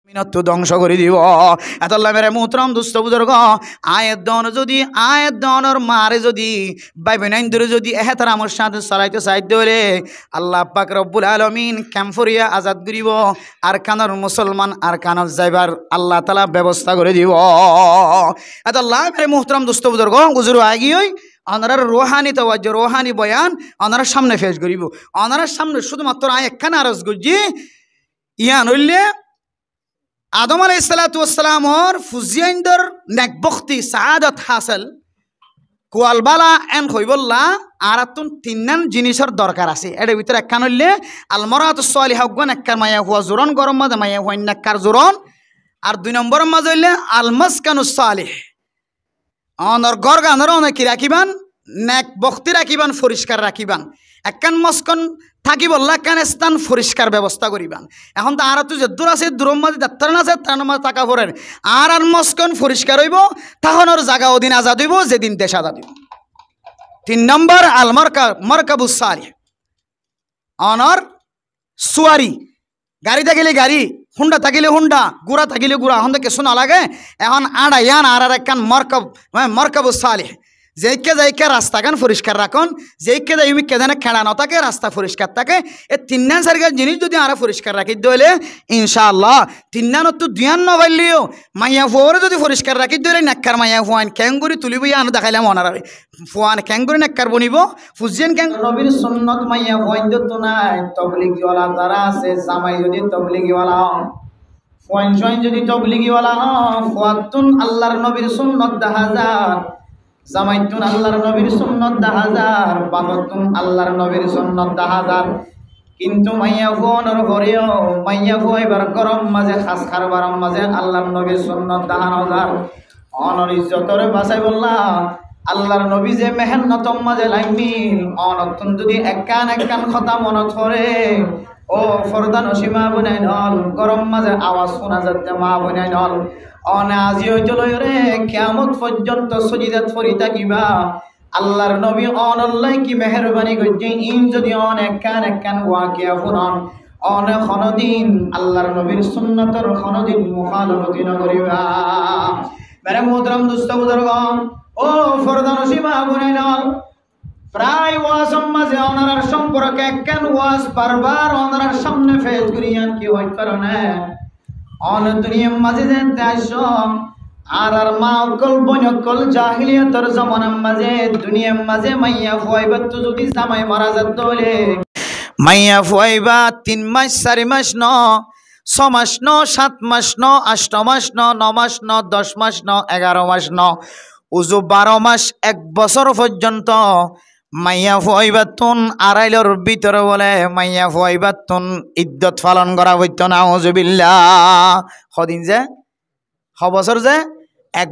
মিনত্ব ধ্বংস করে দিব। এতল্লা মেরে মুহতরম দুস্থ বুজুর্গ আয়ের দন যদি আয়ের দনর মারে যদি বাইবেনাইন ধরে যদি এহেতার আমার সাথে চলাইতে চাইতে হলে আল্লাহ পাক রব্বুল আলমিন ক্যাম্ফরিয়া আজাদ করিব আর কানর মুসলমান আর কানর যাইবার আল্লাহ তালা ব্যবস্থা করে দিব। এতল্লা মেরে মুহতরম দুস্থ বুজুর্গ গুজুর আগিয়ে অনারার রোহানি তওয়াজ্জ রোহানি বয়ান অনারার সামনে পেশ করিব। অনারার সামনে শুধুমাত্র একখানে আরজ করছি ইয়ান হইলে আদম আলাইহিসসালামর ফুজিয়াইন্দর নেকবখতি সাআদত হাসিল কোয়ালবালা এন হইবল্লা আর তিননান জিনিসের দরকার আছে। এর ভিতরে একখান হইলে আলমরাতুস সালিহা গুণ একখান মাইয়া হুয়া জোরন গরম মাঝে মাইয়া হুয়া নেককার জোরন আর 2 নম্বরের মাঝে হইলে আলমাসকানুস সালিহ অনর গর গানর অনেক রাখিবান নেক বখতি রাখিবান পরিষ্কার রাখিবান একখান মস্কন থাকি বললা একখান স্থান পরিষ্কার ব্যবস্থা করিবান। এখন তো আর তো যে দূর আছে দূরম মাঝে যাত্রা আছে তার মাঝে টাকা ভরেন আর আর মস্কন পরিষ্কার হইব তখন ওর জায়গা ওদিন আজাদ হইব যেদিন দেশ আজাদ হইব। 3 নম্বর আল মারকাবুস সালিহ অনর সুয়ারি গাড়ি থাকিলে গাড়ি হুন্ডা থাকিলে হুন্ডা গুড়া থাকিলে গুড়া এখন তো কিছু নালাগে এখন আড়া ইয়ান আর একখান মারকাবুস সালিহ যেইকে যাইকে রাস্তাখান পরিষ্কার রাখুন যেইকে যাই কেদানে খেড়া ন থাকে রাস্তা পরিষ্কার থাকে এই 3-4 জিনিস যদি আরো পরিষ্কার রাখি দিলে ইনশাআল্লাহ 3 তো 2 নবাইলেও মাইয়া ফুয়ারে যদি পরিষ্কার রাখি দিলে নেককার মাইয়া ফুয়ান ক্যাঙ্গুরি তুলিব আনো দেখাইলাম অনারে ফুয়ান ক্যাঙ্গুরি নেককার বনিব ফুজিয়ান ক্যাং নবীর সুন্নত মাইয়া ফুয়ান তো নাই তবলিগীওয়ালা যারা আছে জামাই যদি তবলিগীওয়ালা ফুয়ান জয়েন যদি তবলিগীওয়ালা ফুয়াতুন আল্লাহর নবীর সুন্নত দাহাজার জামাইতুন আল্লাহর নবীর সুন্নত দাহাজার বাগতুন আল্লাহর নবীর সুন্নত দাহাজার কিন্তু মাইয়া ফোনের ঘরেও মাইয়া ফুয়াইবার গরম মাঝে খাস খারবার মাঝে আল্লাহর নবীর সুন্নত দাহাজার অনর ইজ্জতরে বাঁচাই বললাম আল্লাহর নবী যে মেহনতম মাঝে লাইমিল অনতুন যদি একখান কথা মনত পড়ে ও ফরদা নসীমা বনাই নল গরম মাঝে আওয়াজ শোনা যাচ্ছে মা বনাই নল অনে আজি হইতে লই রে কিয়ামত পর্যন্ত সজিদাত ফরি থাকিবা আল্লাহর নবী অনল্লাই কি মেহেরবানি করছে ইন যদি একখান ওয়াকিয়া ফুরন অনে খনদিন আল্লাহর নবীর সুন্নতর খনদিন মুখালফতি নকরিবা। মেরে মুহতরম দুস্থ বুজুর্গ ও ফরদা নসীমা বনাই নল প্রায় ওয়াজ মাঝে অনার সম্পর্কে একখান ওয়াজ বারবার অনার সামনে ফেল করিয়ান কি হইতে পারে না অন দুনিয়ার মাঝে যেতে আসো আর আর মা অকল বনকল জাহিলিয়াতর জমানার মাঝে দুনিয়ার মাঝে মাইয়া ফুয়াইবা তো যদি জামাই মারা যেত হলে মাইয়া ফুয়াইবা 3 মাস 4 মাস ন 6 মাস ন 7 মাস ন 8 মাস ন 9 মাস ন 10 মাস ন 11 মাস ন উজু 12 মাস 1 বছর পর্যন্ত মাইয়া ফুয়াইবাতুন আড়াইলর ভিতরে বলে মাইয়া ফুয়াইবাতুন ইদ্যত পালন করা হইতো না আউযুবিল্লাহ কদিন যে বছর যে 1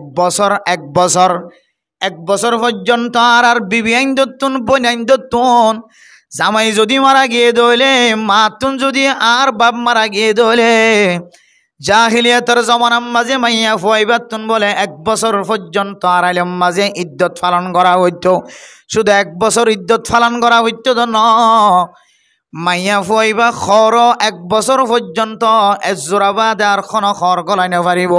বছর পর্যন্ত আর বিবি আইনদতুন বোন আইনদতুন জামাই যদি মারা গিয়ে দইলে মাতুন যদি আর বাপ মারা গিয়ে দইলে জাহিলিয়াতের জমানার মাঝে মাইয়া ফুয়াইবাতুন বলে 1 বছর পর্যন্ত আড়াইলের মাঝে ইদ্যত পালন করা হইতো। শুধু 1 বছর ইদ্যত পালন করা হইতো তো ন মাইয়া ফুয়াইবা খর 1 বছর পর্যন্ত এজোরাবাদ আর খন খর গলাইনে পারিব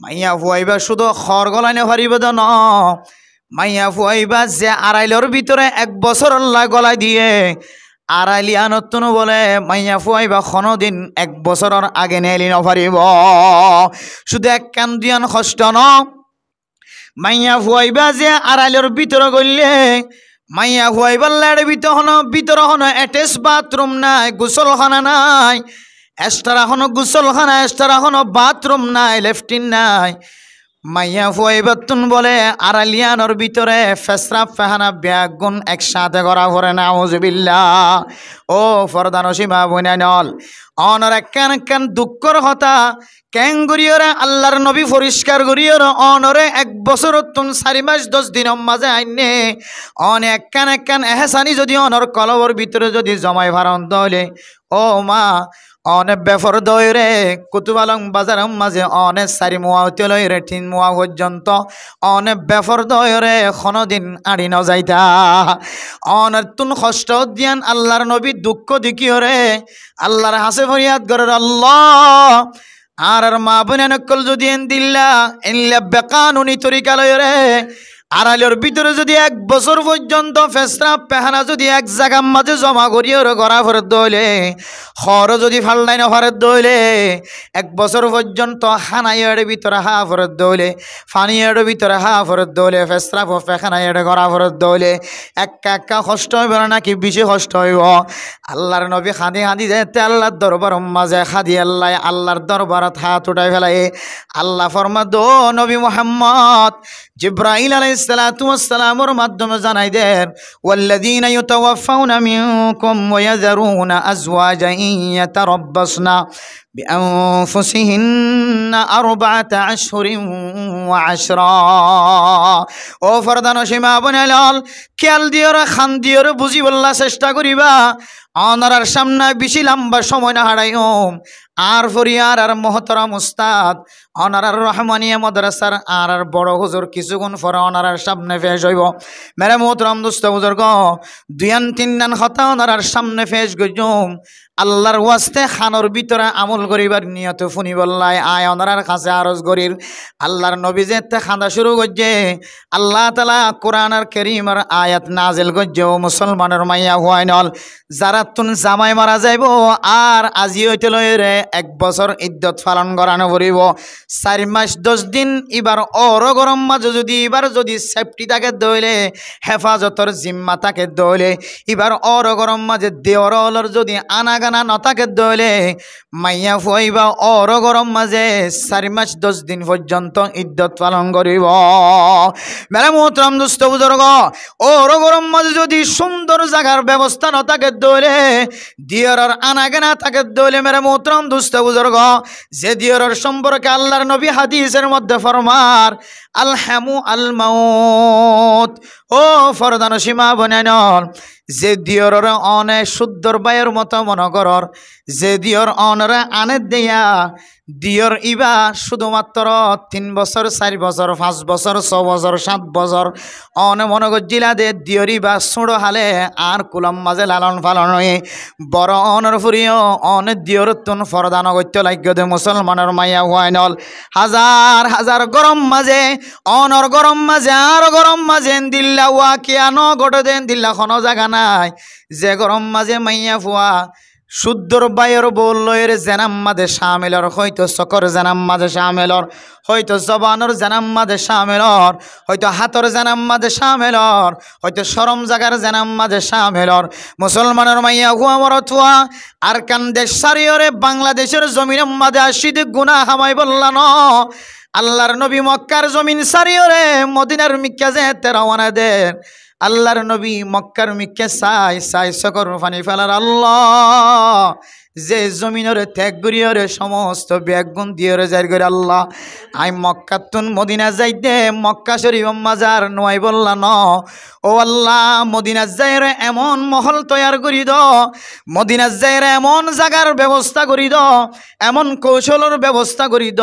মাইয়া ফুয়াইবা শুধু খর গলাইনে পারিব তো ন মাইয়া ফুয়াইবা যে আড়াইলের ভিতরে 1 বছর আল্লাহ গলাই দিয়ে আড়াইলিয়া নতুন বলে মাইয়া ফুয়াইবা খনদিন 1 বছরের আগে নেলি নপারিব শুধু এক কান দিয়ান কষ্ট ন মাইয়া ফুয়াইবা যে আড়াইলের ভিতরে গড়লে মাইয়া ফুয়াইবার লাড়ে ভিতর হন অ্যাটাচ বাথরুম নাই গোসলখানা নাই এক্সট্রা হন গোসলখানা এক্সট্রা হন বাথরুম নাই লেফটিন নাই মাইয়া ফুয়াইবাতুন বলে আড়ালিয়ানোর ভিতরে ফেসরা ফেহানা ব্যাগুন একসাথে করা পড়ে না আউযুবিল্লাহ। ও ফরদা নসীমা বনাইনল অনর একখান দুঃখর হতা ক্যাঙ্গুরিয়রে আল্লাহর নবী পরিষ্কার করিয়র অনরে 1 বছর 4 মাস 10 দিনের মাঝে আইনে অন একখান এহসানি যদি অনর কলবর ভিতরে যদি জমাই ভারণ দলে ও মা অনে বেফর দইরে কুতুবালং বাজার মাঝে অনে 4 মুয়া হইতে লইরে 3 মুয়া পর্যন্ত অনে বেফর দইরে কোনদিন আড়ি ন যাইতা অনের তুন কষ্ট দিয়ান আল্লাহর নবী দুঃখ দেখিও রে আল্লাহর হাসে ফরিয়াদ করে আল্লাহ আর মা বোন নকল যদি এন দিল্লা এনলে বেকানুনি তরিকা লয় রে আড়ালের ভিতরে যদি 1 বছর পর্যন্ত ফেসরা পেহানা যদি এক জায়গার মাঝে জমা করিয়ে গড়া ফেরত দইলে খর যদি ফাল্লাই না ফেরত দইলে 1 বছর পর্যন্ত খানাইয়ের ভিতরে হা ফেরত দইলে ফানিয়ের ভিতরে হা ফেরত দইলে ফেসরা পেখানাইয়ের গড়া ফেরত দইলে একা কষ্ট হইব না নাকি বেশি কষ্ট হইব আল্লাহর নবী খাদি খাদি যেতে আল্লাহর দরবার মাঝে খাদি আল্লাহর দরবারত হাত উঠাই ফেলাই আল্লাহ ফরমা দো নবী মুহাম্মদ জিব্রাইল আলাইহিস সালাতু ওয়াস সালামের মাধ্যমে জানাই দেন ওয়াল্লাযীনা ইউতাওয়াফাউনা মিনকুম ওয়া ইয়াযরুনা আজওয়াজান ইয়াতারাব্বাসনা বিআনফুসিহিন্না 4 আশহুরিন ওয়া 10 ও ফরদানো সীমা বনালাল খেয়াল দিয়র খান দিয়র বুঝি বললা চেষ্টা করিবা অনারার সামনে বেশি লম্বা সময় না হারাইও আর ফরিয়ার আর মহতরম উস্তাদ অনারার রহমানিয়া মাদ্রাসার আর বড় হুজুর কিছুক্ষণ পরে অনারার সামনে পেশ হইব মেরে মোহতরম দোস্ত বুজুর্গ 2-3 কথা অনারার সামনে পেশ গজুম আল্লাহর ওয়াস্তে খানোর ভিতরে আমল করিবার নিয়ত ফুনি বললাই আয় অনারার কাছে আরজ করির আল্লাহর নবী যে খান্দা শুরু করছে আল্লাহ তাআলা কোরআনের কারীমের আয়াত নাজিল করছে ও মুসলমানের মাইয়া হুয়াইনল যারা তুন জামাই মারা যাইব আর আজি হইতে লইরে 1 বছর ইদ্যত পালন করানো পড়িব 4 মাস 10 দিন এবার অর গরম মাঝে যদি এবার যদি সেফটি তাকে দইলে হেফাজতর জিম্মা তাকে দইলে এবার অর গরম মাঝে দেওরলর যদি আনাগানা নতাকে দইলে মাইয়া ফুয়াইবা অর গরম মাঝে 4 মাস 10 দিন পর্যন্ত ইদ্যত পালন করিব মেরে মোহতরম দোস্ত বুজুর্গ অর গরম মাঝে যদি সুন্দর জায়গার ব্যবস্থা নতাকে দইলে দিয়রর আনাগানা তাকে দইলে মেরে মোহতরম দোস্ত বুজুর্গ যে দিয়রর সম্পর্কে আল্লাহর নবী হাদিসের মধ্যে ফরমার আল হামু আল মাউত ও ফরদান সীমা বনানল যে দিয়রর অনে শুদ্ধর বায়ুর মতো মনে করর যে দিয়র অনরে আনে দেয়া দিয়র ইবা শুধুমাত্র 3 বছর 4 বছর 5 বছর 6 বছর 7 বছর অনে মনে গজিলা দে দিয়র ইবা সুড়ো হালে আর কুলম মাঝে লালন পালন হয়ে বড় অনর ফুরিও অনে দিয়র তুন ফরদান গত্য লাগ্য দে মুসলমানের মাইয়া হুয়াইনল হাজার হাজার গরম মাঝে অনর গরম মাঝে আর গরম মাঝে দিল্লা ওয়া কিয়ানো গড় দেন দিল্লা কোনো জায়গা নাই যে গরম মাঝে মাইয়া ফুয়া শুদ্ধর বায়ুর বললের জানাম মাঝে শামিলর হয়তো সকর জানাম মাঝে শামিলর হয়তো জবানর জানাম মাঝে শামিলর হয়তো হাতর জানাম মাঝে শামিলর হয়তো শরম জাগার জানাম মাঝে শামিলর মুসলমানের মাইয়া হুয়া মরতুয়া আর কান দেশ সারিয়রে বাংলাদেশের জমিনের মাঝে আশিদ গুনাহ হামাই বললান আল্লাহর নবী মক্কার জমিন সারিয়রে মদিনার মিক্কা যেতে রওনা দেন আল্লাহর নবী মক্কার মিক্কে সাই সাই সকর ফানি ফেলার আল্লাহ যে জমিনের ত্যাগ করিয়রে সমস্ত ব্যাগুন দিয়রে যাই করে আল্লাহ আই মক্কাতুন মদিনা যাইতে মক্কা শরীফ মাজার নয় বললা ন ও আল্লাহ মদিনা যাইরে এমন মহল তৈয়ার করি দ মদিনা যাইরে এমন জায়গার ব্যবস্থা করি দ এমন কৌশলের ব্যবস্থা করি দ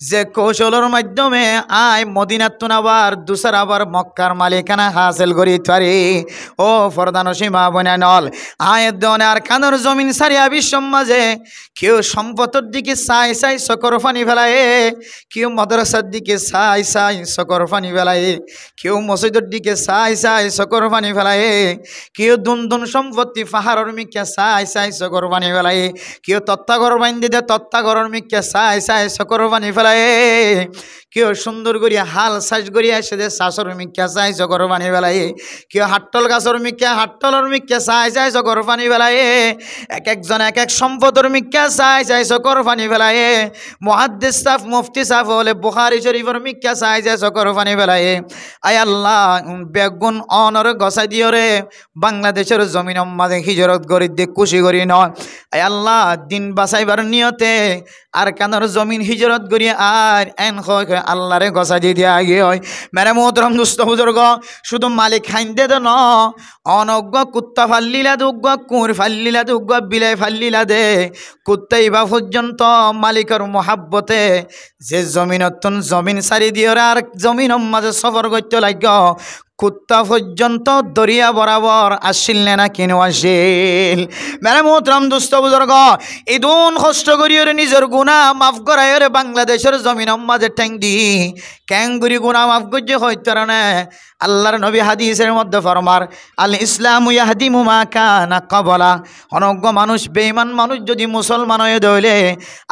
যে কৌশলের মাধ্যমে আয় মদিনাতুন আবার দুসর আবার মক্কার মালিকানা হাসিল করি পারি ও ফরদান সীমা বনানল আয় দনে আর কানের জমিন সারিয়া বিশ্ব মাঝে কেউ সম্পদের দিকে সাই সাই সকর ফানি ফেলায় কেউ মাদ্রাসার দিকে সাই সাই সকর ফানি ফেলায় কেউ মসজিদের দিকে সাই সাই সকর ফানি ফেলায় কেউ দুন দুন সম্পত্তি পাহাড়ের মিকে সাই সাই সকর ফানি ফেলায় কেউ তত্ত্বাঘর বান্ধি দে তত্ত্বাঘরের মিকে সাই সাই সকর ফানি ফেলায় কেউ সুন্দর করিয়া হাল সাজ করিয়া সেদে শাশর মিক্কা চাই চকর পানি বেলায় কেউ হাট্টল গাছর মিক্কা হাট্টলর মিক্কা চাই চাই চকর পানি বেলায় এক একজন এক এক সম্পদর মিক্কা চাই চাই চকর পানি বেলায় মুহাদ্দিস সাফ মুফতি সাফ হলে বুখারী শরীফর মিক্কা চাই চাই চকর পানি বেলায় আয় আল্লাহ বেগুন অনর গছাই দিয়রে বাংলাদেশের জমিন মাঝে হিজরত করি দে খুশি করি নয় আয় আল্লাহ দিন বাঁচাইবার নিয়তে আর কানর জমিন হিজরত করি আর এন আল্লাহরে গছা দিয়ে দিয়া আগে হয় মেরে মোহতরম দুস্থ বুজুর্গ শুধু মালিক খাইন্দে দে ন অনজ্ঞ কুত্তা ফাল্লিলা দুগ্গ কুঁর ফাল্লিলা দুগ্গ বিলাই ফাল্লিলা দে কুত্তা ইবা পর্যন্ত মালিকের মহাব্বতে যে জমিনতন জমিন সারি দিয়র আর জমিন মাঝে সফর করতে লাগ কুত্তা পর্যন্ত দরিয়া বরাবর আসিল না কেন আসিল। মেরে মোহতরম দুস্থ বুজুর্গ, ইদুন কষ্ট করিও রে নিজের গুণা মাফ করায় রে বাংলাদেশের জমিন মাঝে ঠ্যাং দি ক্যাঙ্গুরি গুণা মাফ করছে হইতারণে আল্লাহর নবী হাদিসের মধ্যে ফরমার আল ইসলামু ইয়াহদিমু মা কানা ক্বাবলা। অনজ্ঞ মানুষ বেঈমান মানুষ যদি মুসলমান হয়ে দইলে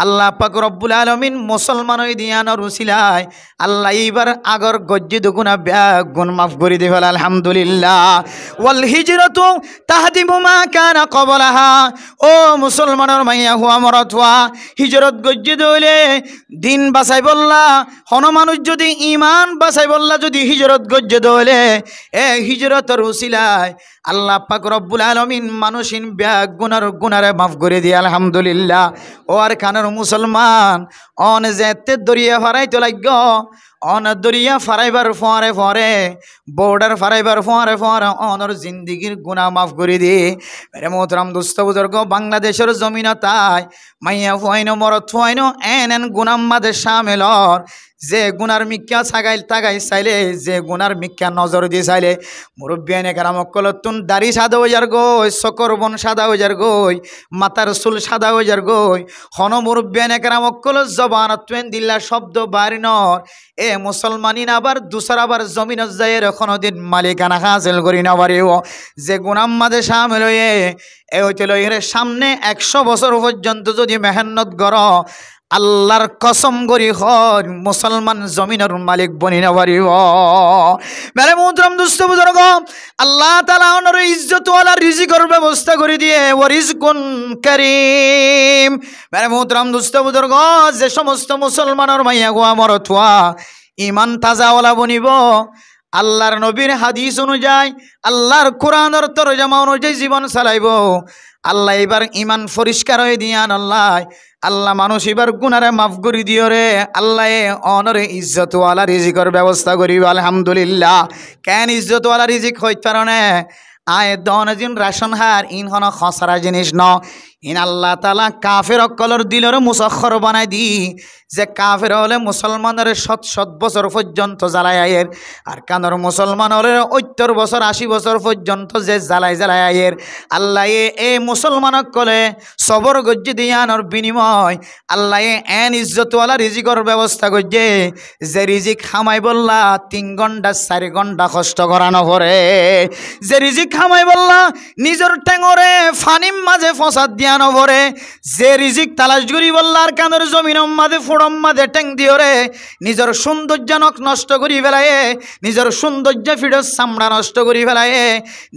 আল্লাহ পাক রব্বুল আলামিন মুসলমান হয়ে দিয়ানোর উসিলায় আল্লাহ এইবার আগর গজ্জিত গুণা ব্যাগ গুণ মাফ করে দিবে আলহামদুলিল্লাহ। ওয়াল হিজরাতু তাহদিমু মা কানা ক্বাবলাহা। ও মুসলমানের মাইয়া হুয়া মরত হুয়া, হিজরত গজ্জিত হইলে দিন বাঁচাই বললা, হন মানুষ যদি ইমান বাঁচাই বললা যদি হিজরত গজ্জিত হইলে এ হিজরতের উসিলায় আল্লাহ পাক রব্বুল আলামিন মানুষিন ব্যাগ গুনারে মাফ করে দিয়ে আলহামদুলিল্লাহ। ও আর খানের মুসলমান অন যেতে দরিয়া ফারাইতে লাগ, অন দরিয়া ফারাইবার ফরে ফরে বর্ডার ফারাইবার ফরে ফরে অনর জিন্দিগির গুনাহ মাফ করে দিয়ে। মেরে মোহতরম দুস্থ বুজুর্গ, বাংলাদেশের জমিন তাই মাইয়া ফুয়াইনো মরত ফুয়াইনো এন গুনাম মাদের শামেলর যে গুনার মিক্কা ছাগাইল তাগাই চাইলে, যে গুনার মিক্কা নজর দিয়ে চাইলে মুরব্বিয়ানে কারামকলতুন দাড়ি সাদা হয়ে যার গই, চকর বন সাদা হয়ে যার গই, মাথার চুল সাদা হয়ে যার গই, হন মুরব্বিয়ানে কারামকল জবান তুয়েন দিল্লা শব্দ বারিনর এ মুসলমানিন আবার দুসরা আবার জমিন যাইয়ের কোনোদিন মালিকানা হাসিল করি না পারিও। যে গুনাম মাঝে শামিল হয়ে এ হইতে এর সামনে 100 বছর পর্যন্ত যদি মেহনত কর আল্লাহর কসম করি হর মুসলমান জমিনের মালিক বনি না পারিব। মেরে মুহতরম দুস্থ বুজুর্গ, আল্লাহ তাআলা ওনার ইজ্জত ওয়ালা রিজিকের ব্যবস্থা করে দিয়ে ও রিজকুন কারীম। মেরে মুহতরম দুস্থ বুজুর্গ, যে সমস্ত মুসলমানের মাইয়া গোয়া মরত হওয়া ইমান তাজাওয়ালা বনিব, আল্লাহর নবীর হাদিস অনুযায়ী আল্লাহর কোরআনের তরজমা অনুযায়ী জীবন চালাইব, আল্লাহ এবার ইমান পরিষ্কার হয়ে দিয়ান আল্লাহ মানুষ এবার গুনারে মাফ করে দিও রে আল্লাহ অনরে ইজ্জতওয়ালা রিজিকের ব্যবস্থা করিব আলহামদুলিল্লাহ। কেন ইজ্জতওয়ালা রিজিক হইতে পারে আয় দনজিন রাশন হার ইন হন খসরা জিনিস ন, ইন আল্লাহ তাআলা কাফের অকলর দিলর মুসখর বানাই দি যে কাফের হলে মুসলমানের 7 বছর পর্যন্ত জ্বালায় আয়ের, আর কানর মুসলমান হলে 70 বছর 80 বছর পর্যন্ত যে জ্বালায় আয়ের। আল্লাহ এ মুসলমান কলে সবর গজ্জি দিয়ানোর বিনিময় আল্লাহ এন ইজ্জতওয়ালা রিজিকর ব্যবস্থা করছে যে রিজিক খামাই বললা 3 ঘন্টা 4 ঘন্টা কষ্ট করানো পরে, যে রিজিক খামাই বললা নিজের টেঙরে ফানিম মাঝে ফসাদ দিয়ানো পরে, যে রিজিক তালাশ করি বললা আর কানের জমিনের মাঝে মাঝে ট্যাং দিও রে নিজের সৌন্দর্যনক নষ্ট করি ফেলায়, নিজের সৌন্দর্য ফিডর চামড়া নষ্ট করি ফেলায়,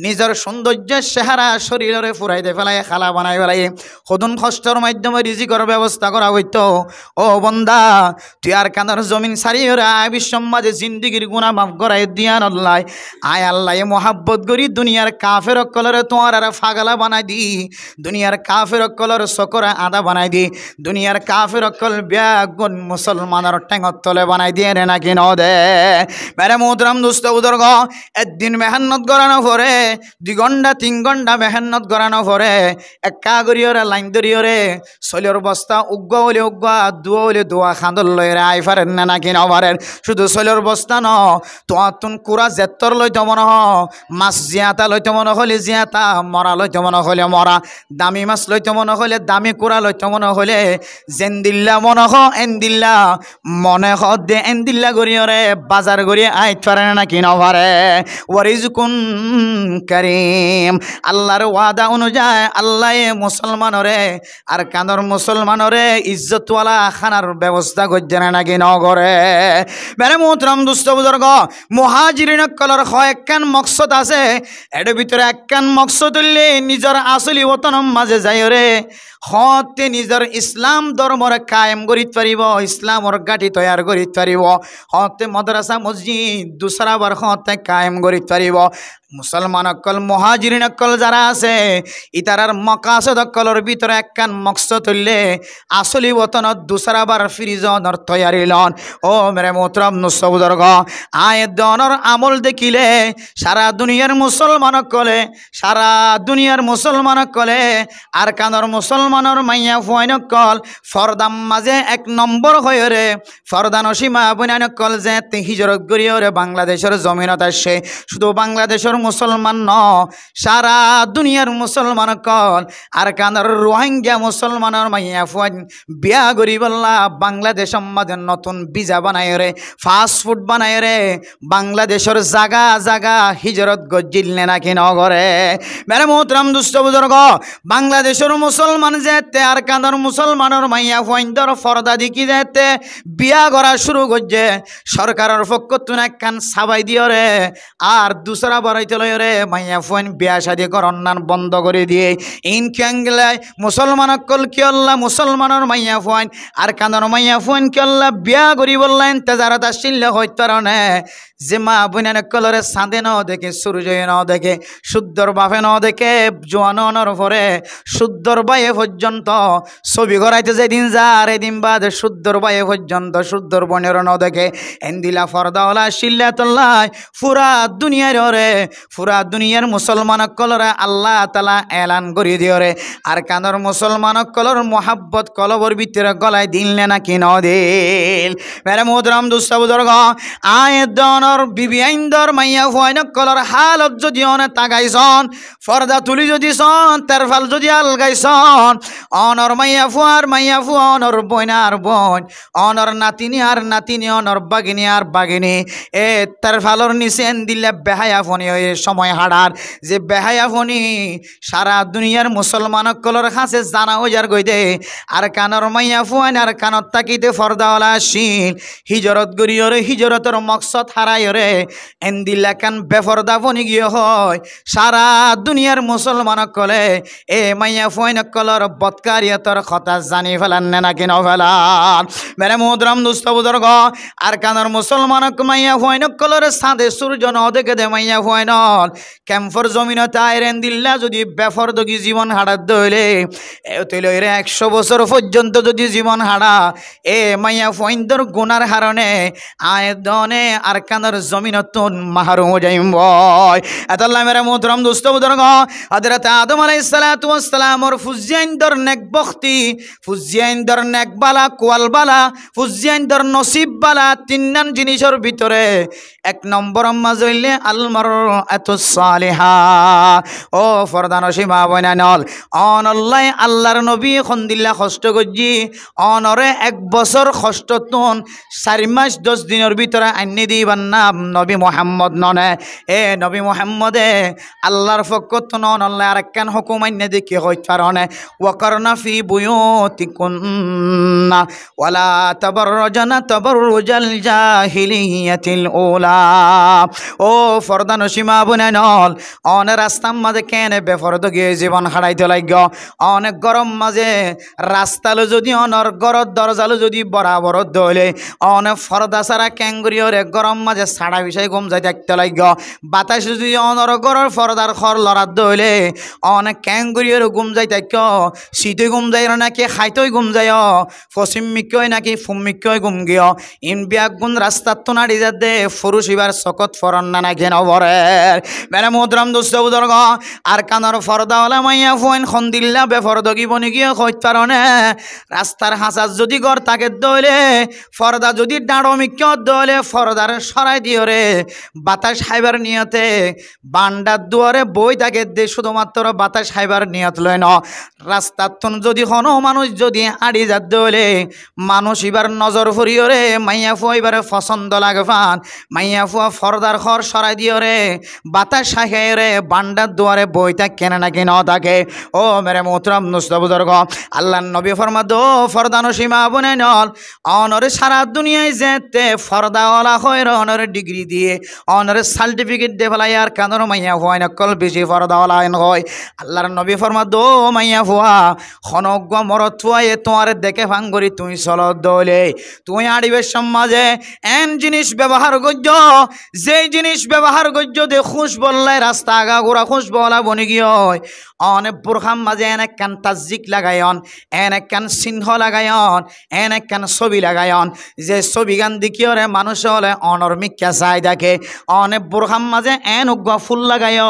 নিজের সৌন্দর্যের চেহারা শরীরে ফুরাই দে ফেলায়, খালা বানাই ফেলায়, সদন কষ্টর মাধ্যমে রিজিকের ব্যবস্থা করা হইতো। ও বন্দা তুই আর কানার জমিন সারিয়ে আয় বিশ্বম মাঝে জিন্দিগির গুণা মাফ করাই দিয়ান আল্লাহ আয় আল্লাহ মহাব্বত করি দুনিয়ার কাফের কলরে তোমার আর ফাগলা বানাই দি, দুনিয়ার কাফের কলর সকরা আদা বানাই দি, দুনিয়ার কাফের কল ব্যাগ মুসলমানের টেঙর তলে বানাই দিয়ে রে নাকি ন দে। মেরে মুহতরম দুস্থ বুজুর্গ, একদিন মেহনত করানো পরে 2 ঘন্টা 3 ঘন্টা মেহনত করানো পরে একা করিয়রে লাইন ধরিয়রে শৈলের বস্তা উগ্গ হলে উগ্গা দুয়া হলে দোয়া খাঁদর লইরে আই পারেন না নাকি ন পারেন। শুধু শৈলের বস্তা ন তোমার তুন কুড়া জেত্তর লইতে মনে হ, মাছ জিয়াতা লইতে মনে হলে জিয়াতা, মরা লইতে মনে হলে মরা, দামি মাছ লইতে মনে হলে দামি কুড়া লইতে মনে হলে জেন্দিল্লা মনে হ এন্দিল্লা মনে হ দে এন্দিল্লা করিয়রে বাজার করিয়ে আইত পারে না কি ন পারে। ওয়ারিজকুন কারীম, আল্লাহর ওয়াদা অনুযায়ী আল্লাহ মুসলমানরে আর কানর মুসলমানরে ইজ্জতওয়ালা খানার ব্যবস্থা করছে না নাকি ন করে। মেরে মুহতরম দুস্থ বুজুর্গ, মুহাজিরিন কলর একখান মকসদ আছে, এর ভিতরে একখান মকসদ হইলে নিজের আসলি ওতনম মাঝে যাই রে হতে নিজের ইসলাম ধর্মরে কায়েম করিত পারিব, ইসলামর গাঠি তৈয়ার করিত পারিব, হতে মাদ্রাসা মসজিদ দুসরাবার হতে কায়েম করিত পারিব। মুসলমান অকল মহাজিরিন অকল যারা আছে ইতারার মকাসদ অকলর ভিতরে একখান মকসদ হইলে আসলি বতনত দুসরাবার ফিরিজনর তৈয়ারি লন। ও মেরে মোহতরম নুসবুজুর্গ, আয়ের দনর আমল দেখিলে সারা দুনিয়ার মুসলমান অকলে, সারা দুনিয়ার মুসলমান অকলে আর কানর মুসলমানের মাইয়া ফুয়াইন অকল ফরদাম মাঝে এক নম্বর হয়ে রে ফরদানসীমা বুনাইন অকল যে হিজরত গড়িয়ে রে বাংলাদেশের জমিনত আসে। শুধু বাংলাদেশের মুসলমান ন, সারা দুনিয়ার মুসলমান কল আর কানার রোহিঙ্গা মুসলমানের মাইয়া ফুয়ান বিয়া করি বললা বাংলাদেশের মাঝে নতুন বিজা বানায় রে, ফাস্ট ফুড বানায় রে, বাংলাদেশের জাগা জাগা হিজরত গজিলে নাকি নগরে। মেরে মোহতরম দুষ্ট বুজুর্গ, বাংলাদেশের মুসলমান যেতে আর কানার মুসলমানের মাইয়া ফুয়ান দর ফরদা দিকি যেতে বিয়া করা শুরু করছে, সরকারের পক্ষ তুন একখান সাবাই দিও রে আর দুসরা বাড়াইতে লয় রে মাইয়া ফুয়ান বিয়া শাদি করন্নান বন্ধ করে দিয়ে ইন ক্যাংলায় মুসলমান কল কি আল্লাহ মুসলমানের মাইয়া ফুয়ান আর কান্দর মাইয়া ফুয়ান কি আল্লাহ বিয়া করি বললেন তেজারত আসলে হইতারণে যে মা বোনের কলরে সাঁদে ন দেখে সূর্য ন দেখে শুদ্ধর বাপে ন দেখে জোয়ানোর পরে শুদ্ধর বাইয়ে পর্যন্ত ছবি করাইতে যেদিন যার এদিন বাদ শুদ্ধর বাইয়ে পর্যন্ত শুদ্ধর বনের ন দেখে এন্দিলা ফরদাওয়ালা শিল্লাতল্লাহ ফুরা দুনিয়ার রে, ফুরা দুনিয়ার মুসলমান কলরে আল্লাহ তালা এলান করি দিও রে আর কানর মুসলমান কলর মোহাব্বত কলবর ভিতরে গলায় দিলে নাকি ন দিল। মেরে মোহতরম দুস্তা বুজুর্গ, আয়ের দনর বিবি আইন্দর মাইয়া ফুয়াইন কলর হালত যদি অনে তাগাইছন ফর্দা তুলি যদি সন তেরফাল যদি আলগাইছন অনর মাইয়া ফুয়া অনর বইনার বোন অনর নাতিনি আর নাতিনি অনর বাগিনী আর বাগিনী এ তেরফালর নিচে দিলে বেহায়া ফনি হয়ে সময় হাড়ার যে বেহায়া ফনি সারা দুনিয়ার মুসলমান কলর কাছে জানা হয়ে যার গই দে আর কানর মাইয়া ফুয়াইন আর কানত তাকিতে ফর্দাওয়ালা শিল হিজরত গড়িয়রে হিজরতের মকসদ হারাই রে এন্দিলা কান বেফরদা ফনি গিয়ে হয় সারা দুনিয়ার মুসলমান কলে এ মাইয়া ফুয়াইন কলর বৎকারিয়তর কথা জানি ফেলান না নাকি ন ফেলান। মেরে মুদ্রম দুস্থ বুজুর্গ, আর কানর মুসলমান মাইয়া ফুয়াইন কলর সাদে সূর্য ন দেখে দে মাইয়া ফুয়াইন ক্যাম্পর জমিনতে আইরেন দিল্লা যদি বেফরদগি জীবন হারাত দইলে তৈল 100 বছর পর্যন্ত যদি জীবন হারা এ মাইয়া ফুয়াইন্দর গুনার হারণে আয়ের দনে আর কানর জমিনতুন মাহরুম যাইম বয়। এতাল্লাহ মেরে মোহতরম দোস্ত বুজুর্গ, হযরত আদম আলাইহিস সালাতু ওয়াস সালামর ফুজিয়াইন্দর নেক বখতি ফুজিয়াইন্দর নেক বালা কোয়াল বালা ফুজিয়াইন্দর নসিব বালা তিননান জিনিসের ভিতরে এক নম্বর মাঝইলে আল মারআতুস সালিহা। ও ফরদানসীমা বনানল অনল্লাই আল্লাহর নবী খন্দিল্লা কষ্ট গজ্জি অনরে 1 বছর কষ্টতুন 4 মাস 10 দিনের ভিতরে আইনি দিবার নাম নবী মোহাম্মদ ননে এ নবী মোহাম্মদে আল্লাহর পক্ষ নন আল্লাহ আর একখান হুকুম আইনে দেখি হইতে পারনে ওয়াকারনা ফি বুয়ুতিকুন্না ওয়ালা তাবাররাজনা তাবাররুজাল জাহিলিয়াতিল উলা। ও ফরদানসীমা বুনাইনল অনে রাস্তার মাঝে কেনে বেফরদ গিয়ে জীবন হারাইতে লাগ অনেক গরম মাঝে রাস্তালো যদি অনর গরর দরজালো যদি বরাবর দলে অনেক ফরদা সারা ক্যাঙ্গুরিয়রে গরম মাঝে সাড়া বিষয় ঘুম যাই দেখতে লাগ বাতাস যদি অনর গরর ফরদার খর লড়ার দলে অনেক ক্যাঙ্গুরিয়র ঘুম যাই দেখ শীতই ঘুম যাই নাকি খাইতই ঘুম যায় পশ্চিম মিকই নাকি ফুম মিকই ঘুম গিয়ে ইন বিয়াক গুণ রাস্তার তো নাড়ি যা দে ফুরুষ এবার চকত ফরন না নাকি নবরের। মেরে মুদ্রাম দোস্ত বুজুর্গ, আর কানর ফরদাওয়ালা মাইয়া ফুয়াইন খন্দিল্লা বেফরদগি বনি গিয়ে কইত পারনে রাস্তার হাসার যদি ঘর তাকে দইলে ফরদা যদি ডাঁড়ো মিক্কত দইলে ফরদার সরাই দিও রে বাতাস খাইবার নিয়তে বান্ডার দুয়ারে বই তাকে দে শুধুমাত্র বাতাস খাইবার নিয়ত লয় ন রাস্তার তুন যদি কোনো মানুষ যদি আড়ি যা দইলে মানুষ এবার নজর ফুরিও রে মাইয়া ফুয়া এবারে পছন্দ লাগে ফান মাইয়া ফুয়া ফরদার খর সরাই দিও রে বাতাস খাই রে বান্ডার দুয়ারে বইটা কেনে নাকি ন থাকে। ও মেরে মোহতরম নুস্ত বুজুর্গ, আল্লাহ নবী ফরমা দো ফরদানসীমা বুনাইনল অনরে সারা দুনিয়ায় যেতে ফরদাওয়ালা হয়ে অনর অনার ডিগ্রি দিয়ে অনার সার্টিফিকেট দে ফেলাই আর কানোর মাইয়া ফুয়া নকল বেশি ফরদাওয়ালাইন হয় আল্লাহর নবী ফরমা দো মাইয়া ফুয়া খনজ্ঞ মরত ফুয়ায়ে তোমার দেখে ভাঙ্গরি তুই চলত দলে তুই আড়িবের সমাজে এন জিনিস ব্যবহার করছ যেই জিনিস ব্যবহার করছ দে খুশ বললে রাস্তা আগা গোড়া খুশ বলা বনি গিয়ে অনেক বোরখাম মাঝে এনে কান তাজিক লাগায়ন এনে কান চিহ্ন লাগায়ন এনে কান ছবি লাগায়ন যে ছবি গান দেখিয়রে মানুষ হলে অনর মিক্কা চাই দেখে অনেক বোরখাম মাঝে এন উগ্র ফুল লাগায়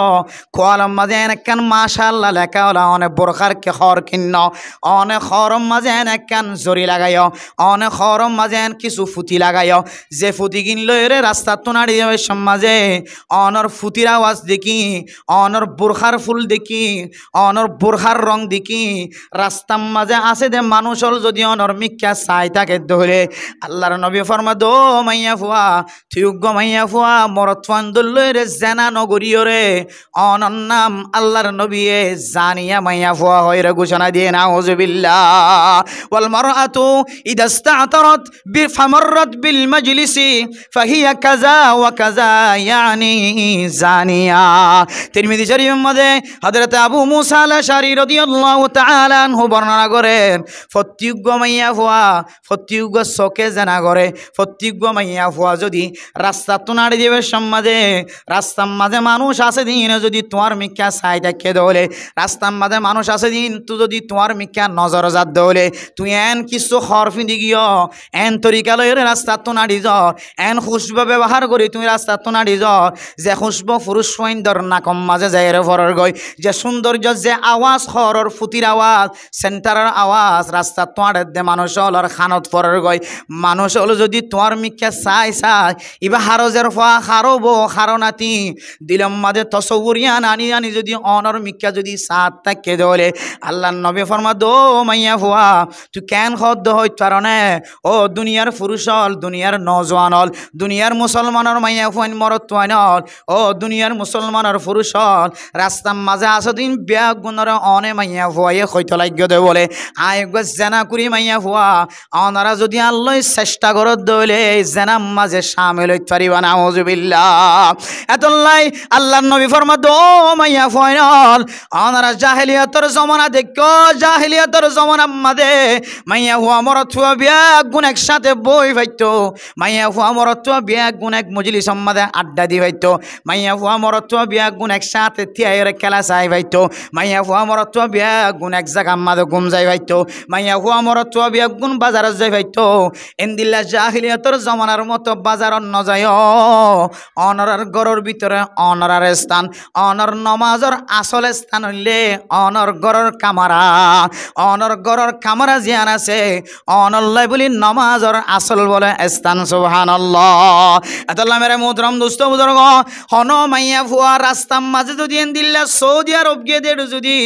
কোয়ালম মাঝে এনে কান মাশাআল্লাহ লেখা হলা অনেক বোরখার কে খর কিন্ন অনেক খরম মাঝে এনে কান জরি লাগায় অনেক খরম মাঝে এন কিছু ফুটি লাগায় যে ফুটি কিনলো এরে রাস্তা তো নাড়ি যাবে সমাজে অনর ফুটির আওয়াজ দেখি অনর বোরখার ফুল দেখি অনর বোরখার রং দেখি রাস্তার মাঝে আছে দে মানুষ হল যদি অনর মিক্কা চাই থাকে ধরে আল্লাহর নবী ফরমা দো মাইয়া ফুয়া থিউগ্য মাইয়া ফুয়া মরত ফান্দুল্লরে জেনা নগরীয় রে অনর নাম আল্লাহর নবী জানিয়া মাইয়া ফুয়া হইরে ঘোষণা দিয়ে নাউযুবিল্লাহ ওয়াল মারআতু ইদা ইসতা'তারাত বিফামাররাত বিল মাজলিসি ফাহিয়া কাযা ওয়া কাযা ইয়ানি জানিয়া তিরমিজি শরীফের মধ্যে হযরত আবু মুসা আল-আশআরী রাদিয়াল্লাহু তাআলা আনহু বর্ণনা করেন ফতিউগ্য মাইয়া ফুয়া ফতিউগ্য চোখে জানা করে ফতিউগ্য মাইয়া ফুয়া যদি রাস্তা তো নাড়ি দেবে সমাজে রাস্তার মাঝে মানুষ আছে দিন যদি তোমার মিক্কা চাই থাকে দলে রাস্তার মাঝে মানুষ আছে দিন তো যদি তোমার মিক্কা নজর যাত দলে তুই এন কিছু খরফি দি গিয়ে এন তরিকা লই রাস্তা তো নাড়ি যাও এন খুশব ব্যবহার করি তুমি রাস্তা তো নাড়ি যাও যে খুশব পুরুষ সৈন্দর নাকম মাঝে যাই রে ফরর গই যে সৌন্দর্য যে আওয়াজ খরর ফুটির আওয়াজ সেন্টারের আওয়াজ রাস্তা তোমার দে মানুষ হল আর খানত ফরর গই মানুষ হলো যদি তোমার মিক্কা চাই চাই ইবা হারজের ফা খারব খারনাতি দিলম মাঝে তসউরিয়ান আনি আনি যদি অনর মিক্কা যদি সাত থাকে দলে আল্লাহর নবী ফরমা দো মাইয়া ফুয়া তুই কেন খদ্দ হইত পারনে ও দুনিয়ার পুরুষ হল দুনিয়ার নজওয়ান হল দুনিয়ার মুসলমানের মাইয়া ফুয়ান মরত হল ও দুনিয়ার মুসলমানের পুরুষ হল রাস্তার মাঝে আসদিন বিয়া গুণর অনে মাইয়া ফুয়াইয়ে হইত লাগ্য দে বলে আয়গ জেনা করি মাইয়া ফুয়া অনারা যদি আল্লাহ চেষ্টা করত দলে জেনাম মাঝে শামিল হইতে পারিবা নাউযুবিল্লাহ এতলাই আল্লাহর নবী ফরমা দো মাইয়া ফুয়াইনল অনারা জাহেলিয়াতের জমানা দেখো জাহেলিয়াতের জমানা মাঝে মাইয়া ফুয়া মরত ফুয়া বিয়া গুণ একসাথে বই পাইতো মাইয়া ফুয়া মরত ফুয়া বিয়া গুণ এক মজলিস মাঝে আড্ডা দি পাইতো মাইয়া ফুয়া মরত ফুয়া বিয়া গুণ একসাথে থিয়াইয়ের খেলা চাই পাইতো মাইয়া ফুয়া মরত ফুয়া বিয়া গুণ এক জায়গা মাঝে ঘুম যাই পাইতো মাইয়া ফুয়া মরত ফুয়া বিয়া গুণ বাজারত যাই পাইতো এন্দিল্লা জাহিলিয়াতের জমানার মতো বাজারত নযায় অনরার গড়ের ভিতরে অনরার স্থান অনর নমাজর আসল স্থান হইলে অনর গড়ের কামারা অনর গড়ের কামারা জিয়ান আছে অনল্লাই বলি নমাজর আসল বলে স্থান সুবহানাল্লাহ এতলা মেরে মোহতরম দোস্ত বুজুর্গ হন মাইয়া ফুয়া রাস্তার মাঝে যদি এন্দিল্লা সৌদি আরব গিয়ে দেড় যদি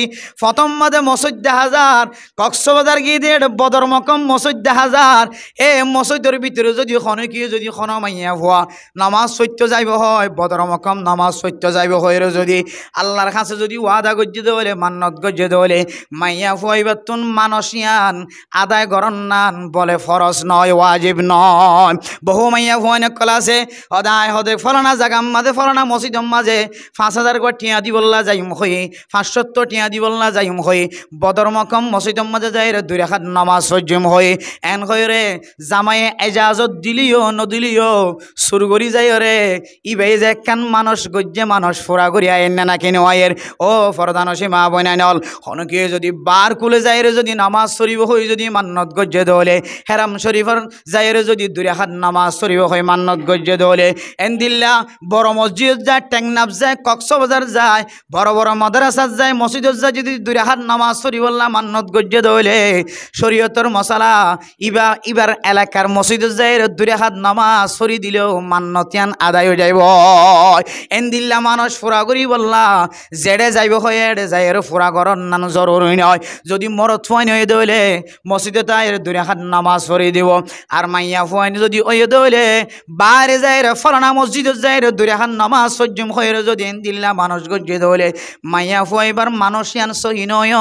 প্রথম মাঝে মসজিদ 10,000 কক্সবাজার গিয়ে দেড় বদর মকম মসজিদ 10,000 এ মসজিদের ভিতরে যদি খনকিয়ে যদি খন মাইয়া ফুয়া নামাজ সত্য যাইব হয় বদর মকম নামাজ সত্য যাইব হয় যদি আল্লাহর কাছে যদি ওয়াদা গজ্জে দেওয়ালে মান্নত গজ্জে দেওয়ালে মাইয়া ফুয়াইবার তুন মানসিয়ান আদায় গরন নান বলে ফরজ নয় ওয়াজিব নয় বহু মাইয়া ফুয়াই নকল আছে সদায় হদে ফলানা জাগাম মাঝে ফলানা মসজিদম মাঝে 5,000 করে টিয়া দি বললা যাইম হয়ে 570 টিয়া দি বললা যাইম হয়ে বদর মকম মসজিদম মাঝে যাই রে 2 রাকাত নামাজ সজ্জম হয়ে এন হয়ে রে জামায়ে এজাজত দিলিও নদিলিও সুরগরি যাই রে ইবাই যে কান মানুষ গজ্জে মানুষ ফোরা করি আইন না কেন আয়ের ও ফরদানসী মা বইনাইনল হনকে যদি বার কুলে যাই রে যদি নামাজ শরীফ হই যদি মান্নত গজ্জে দলে হেরাম শরীফর যাই রে যদি 2 রাকাত নামাজ শরীফ হই মান্নত গজ্জে দলে এন্দিল্লা বড় মসজিদ যায় টেকনাফ যায় কক্সবাজার যায় বড় বড় মাদ্রাসা যায় মসজিদ যায় যদি 2 রাকাত নামাজ শরীফ আল্লাহ মান্নত গজ্জে দলে শরীয়তর মশালা ইবার এলাকার মসজিদ যায় 2 রাকাত নামাজ শরীফ দিলেও মান্নতিয়ান আদায় হয়ে যাইব এন্দিল্লা মানুষ ফুরা করি বললা জেডে যাইব হয়ে এডে যাই আর ফুরা করার নান জরুরি নয় যদি মরত ফুয়াইন হয়ে দইলে মসজিদে তাই 2 রাকাত নামাজ পড়ি দিব আর মাইয়া ফুয়াইন যদি হয়ে দইলে বাইরে যাই রে ফলানা মসজিদে যাই 2 রাকাত নামাজ সজ্জম হয়ে যদি এন্দিল্লা মানুষ গজ্জে দইলে মাইয়া ফুয়াই ফুয়াইবার মানুষিয়ান সহিনয়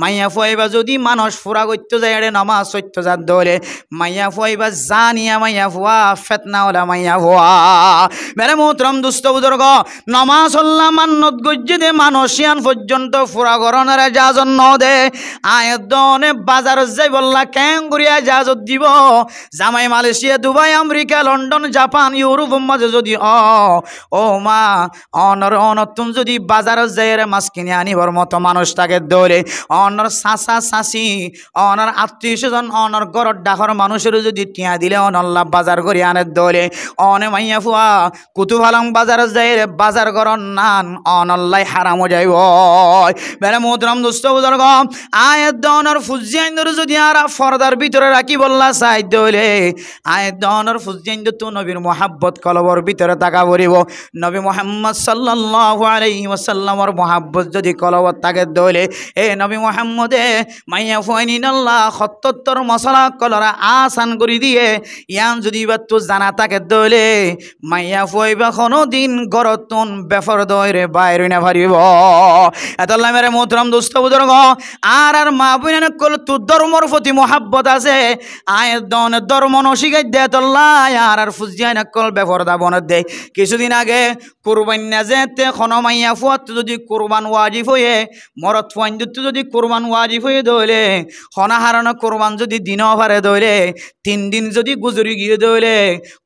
মাইয়া ফুয়াইবা যদি মানুষ ফুরা করতে যায় রে নামাজ সত্য যার দলে মাইয়া ফুয়াইবা জানিয়া মাইয়া ফুয়া ফেতনা ওলা মাইয়া ফুয়া মেরে মোহতরম দুস্থ বুজুর্গ নামাজ হল্লা মান্নত গজ্জে দে মানুষিয়ান পর্যন্ত ফুরা গরনের জাজন ন দে আয়ের দনে বাজার যাই বললা ক্যাং করিয়া জাজত দিব জামাই Malaysia Dubai America London Japan Europe মাঝে যদি ও মা অনর অনতুন যদি বাজার যাই মাছ কিনে আনিবার মতো মানুষ তাকে দৌড়ে অনর চাচা চাচি অনর আত্মীয় স্বজন অনর গরর ডাকর মানুষের যদি টিয়া দিলে অনল্লা বাজার করে আনের দৌড়ে অনে মাইয়া ফুয়া কুতু ভালং বাজার যাই বাজার গরর নান অনল্লাই হারাম যাইব বেড়ে মোহতরম দুস্থ বুজুর্গ আয়ের দনর ফুজিয়াইন্দর যদি আর ফরদার ভিতরে রাখি বললা চাই দৌড়ে আয়ের দনর ফুজিয়াইন্দ তো নবীর মোহাব্বত কলবর ভিতরে তাকা পড়িব নবী মুহাম্মদ সাল্লাল্লাহু আলাইহি ওয়াসাল্লামর মোহাব্বত যদি কলবর তাকে দৌড়ে এ নবী মুহাম্মদে মাইয়া ফুয়াইনিন আল্লাহ ৭৭ মশলা কলরা আসান করে দিয়ে ইয়ান যদি বা তো জানা তাকে দৌড়ে মাইয়া ফুয়াইবা কোনো দিন গরতুন বেফর দইরে বাইরে না পারিব এতলা মেরে মোহতরম দোস্ত বুজুর্গ আর মা বোন কল তো ধর্মর প্রতি মোহাব্বত আছে আয়ের দন ধর্ম নশিগাই দে তল্লাই আর ফুজিয়ান কল বেফর দা বন দে কিছুদিন আগে কুরবান যেতে কোনো মাইয়া ফুয়াত যদি কুরবান ওয়াজিব হয়ে মরত ফুয়াইন্দুত যদি কুরবান ওয়াজিব হয়ে দইলে হনা হারানো কুরবান যদি দিন ভারে দইলে 3 দিন যদি গুজরি গিয়ে দইলে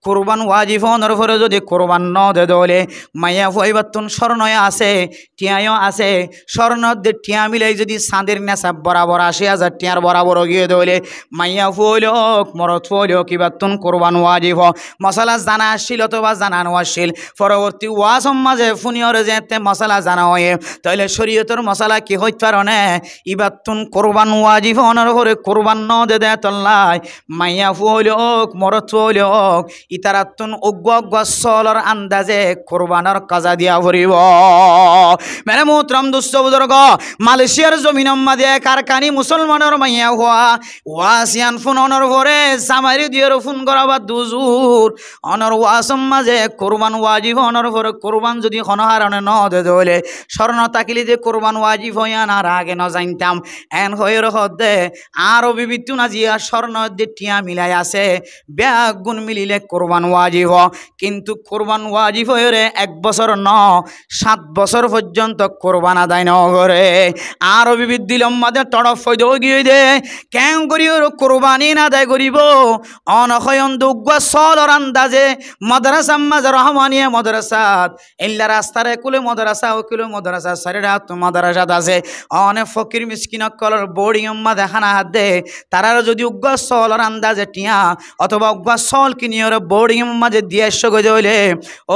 কুরবান ওয়াজিব হনর পরে যদি কুরবান ন দে দইলে মাইয়া ফুয়াইবাতুন স্বর্ণয় আছে টিয়াও আছে স্বর্ণ দে টিয়া মিলাই যদি চাঁদের নেশা বরাবর ৮০,০০০ টিয়ার বরাবর গিয়ে দইলে মাইয়া ফুয়লোক মরত ফুয়লোক কিবাতুন কুরবান ওয়াজিব মশলা জানা আসছিল অথবা জানানো আসছিল পরবর্তী ওয়াজ মাঝে ফুনিয়রে যেতে মশলা জানা হয়ে তাইলে শরীয়তের মশলা কি হইতে পারে ইবাতুন কুরবান ওয়াজিব অনর করে কুরবান ন দে দে তল্লাই মাইয়া ফুয়লোক মরত ফুয়লোক ইতারাতুন অজ্ঞ সলর আন্দাজে কুরবানের কাজা দিয়া ভরিব মেরে মোহতরম দুস্থ বুজুর্গ মালয়েশিয়ার জমিন মাঝে কারকানি মুসলমানের মাইয়া হওয়া ওয়াসিয়ান ফোন অনর ভরে সামারি দিয়ে ফোন করাবা দুজুর অনর ওয়াসম মাঝে কুরবান ওয়াজিব অনর ভরে কুরবান যদি হনহারণে ন দে দলে স্বর্ণ তাকিলি যে কুরবান ওয়াজিব হইয়া না আগে ন জানতাম এন হয়ে দে আরো বিবিধ না জিয়া স্বর্ণ দে টিয়া মিলাই আছে ব্যাগ গুণ মিলিলে কুরবান ওয়াজিব কিন্তু কুরবান ওয়াজিব হয়ে রে 1 বছর ন 7 বছর পর্যন্ত কুরবান আদায় ন করে আরো বিবিধ দিলম মাঝে তড়ফ গিয়ে দে কেন করি ওর কুরবানি না আদায় করিব অনখয়ন দুগ্গ সলর আন্দাজে মাদ্রাসা মাঝে রহমানিয়া মাদ্রাসাত ইল্লা রাস্তারে কুলে মাদ্রাসা ও কুলে মাদ্রাসা সারিরা তো মাদ্রাসাত আছে অনেক ফকির মিসকিন কলর বোর্ডিং মা দেখানা হাত দে তারার যদি উগ্গ সলর আন্দাজে টিয়া অথবা উগ্গ সল কিনিয়র বোর্ডিং মাঝে দিয়ে গজে হইলে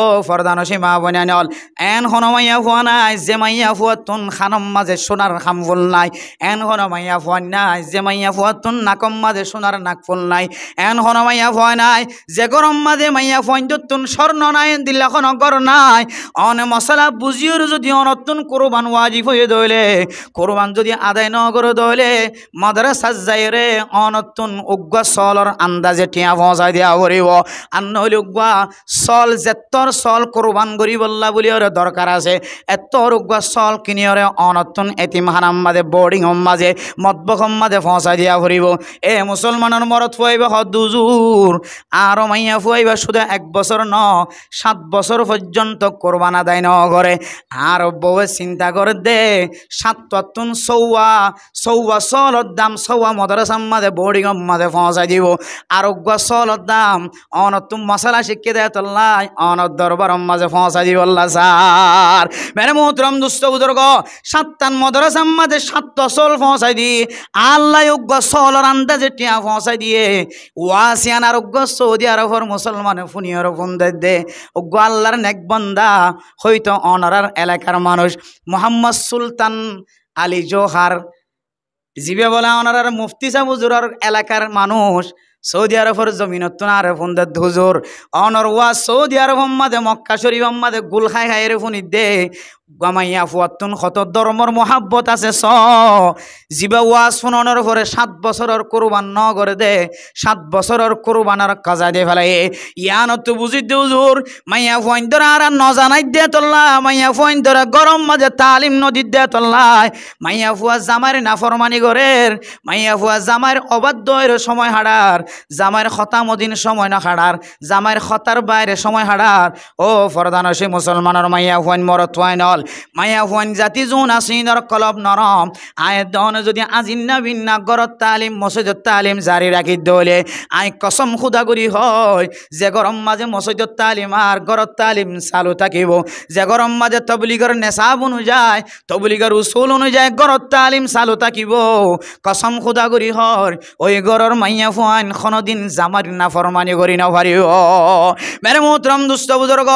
ও ফরদানসী মা বনানল এন হনমাইয়া ফুয়া নাই যে মাইয়া ফুয়া তুন খানম মাঝে সোনার খামফুল নাই এন হনমাইয়া ফুয়া নাই যে মাইয়া ফুয়া তুন নাকম মাঝে সোনার নাকফুল নাই এন হনমাইয়া ফুয়া নাই যে গরম মাঝে মাইয়া ফুয়াইতুন স্বর্ণ নাই দিল্লাখন গর নাই অনে মশলা বুঝিওর যদি অনতুন কুরবান ওয়াজিব হয়ে দইলে কুরবান যদি আদায় ন করে দইলে মাদ্রাসা যাই রে অনতুন উগ্গ সলর আন্দাজে টিয়া পৌঁছাই দিয়া পড়িব আর নইলে উগ্গ সল যেতর সল কুরবান করি বললা বলি ওর দরকার আছে এত উগ্গ সল কিনি ওরে অনতুন এতিম হারাম মাঝে বোর্ডিং মাঝে মতবকম মাঝে পৌঁছাই দিয়া পড়িব এ মুসলমানের মরত ফুয়াইব হদুজুর আর মাইয়া ফুয়াইব শুধু 1 বছর ন 7 বছর পর্যন্ত কোরবান আদায় ন করে আর বউয়ে চিন্তা করে দে ৭ সৌয়া সলর দাম সৌয়া মাদ্রাসার মাঝে বোর্ডিং মাঝে পৌঁছাই দিব আর সলর দাম অনতুম মশলা শিখিয়ে দেয় তল্লাই অনত দরবার মাঝে পৌঁছাই দিব আল্লাহ স্যার মেরে মোহতরম দুস্থ বুজুর্গ 7 মাদ্রাসার মাঝে 7 সল পৌঁছাই দি আল্লাহ সলর আন্দাজে টিয়া পৌঁছাই দিয়ে ওয়াসিয়ান আর সৌদি আরবের মুসলমানের ফুনিয়র ফোন দে ওগো আল্লাহর নেক বান্দা হয়তো অনারার এলাকার মানুষ মোহাম্মদ সুলতান আলী জোহার জিবে বলা অনারার মুফতি সাহেব হুজুরের এলাকার মানুষ সৌদি আরবের জমিনত আর ফোন দে হুজুর অনর ওয়া সৌদি আরব মাঝে মক্কা শরীফ মাঝে গুল খাই খাই রে ফোন দে গামাইয়া ফুয়াতুন কত ধর্মর মহাব্বত আছে জিবা ওয়াজ শুনানোর পরে 7 বছরের কোরবান ন করে দে 7 বছরের কোরবানার কাজা দিয়ে ফেলাই ইয়ানত বুঝিত হুজুর মাইয়া ফুয়াইন ধরা আর ন জানাই দে তোল্লা মাইয়া ফুয়াইন ধরা গরম মাঝে তালিম নদী দে তোল্লায় মাইয়া ফুয়া জামার নাফরমানি গরের মাইয়া ফুয়া জামার অবাধ্যের সময় হাড়ার জামার খতামদিন সময় না হাড়ার জামার খতার বাইরে সময় হাড়ার ও ফরদানসী মুসলমানের মাইয়া ফুয়াইন মরত ওয়াইনল মাইয়া ফুয়াইন জাতি জুন আসিনর কলব নরম আয় দন যদি আজিন্না বিন্না গরত তালিম মসজিদত তালিম জারি রাখি দলে আই কসম খুদা করি হয় যে গরম মাঝে মসজিদত তালিম আর গরত তালিম চালু থাকিব যে গরম মাঝে তবলিগর নেশাব অনুযায়ী তবলিগর উসুল অনুযায়ী গরত তালিম চালু থাকিব কসম খুদা করি হয় ওই গরর মাইয়া ফুয়াইন কোনদিন জামার নাফরমানি করি না পারিব মেরে মোহতরম দুস্থ বুজুর্গ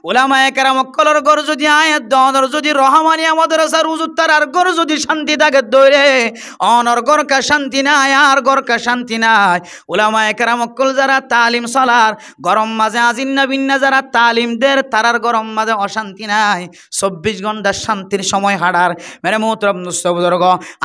উলামায়ে কেরাম কলর গর যদি আয়াত দনর যদি রহমানি আমাদের সার হুজুর তার গর যদি শান্তি থাকে দইরে অনর গর কা শান্তি নাই আর গর কা শান্তি নাই উলামায়ে কেরাম কল যারা তালিম সালার গরম মাঝে আজিন্না বিন্না যারা তালিম দের তারার গরম মাঝে অশান্তি নাই 24 ঘন্টা শান্তির সময় হাড়ার মেরে মোহতরম দুস্থ বুজুর্গ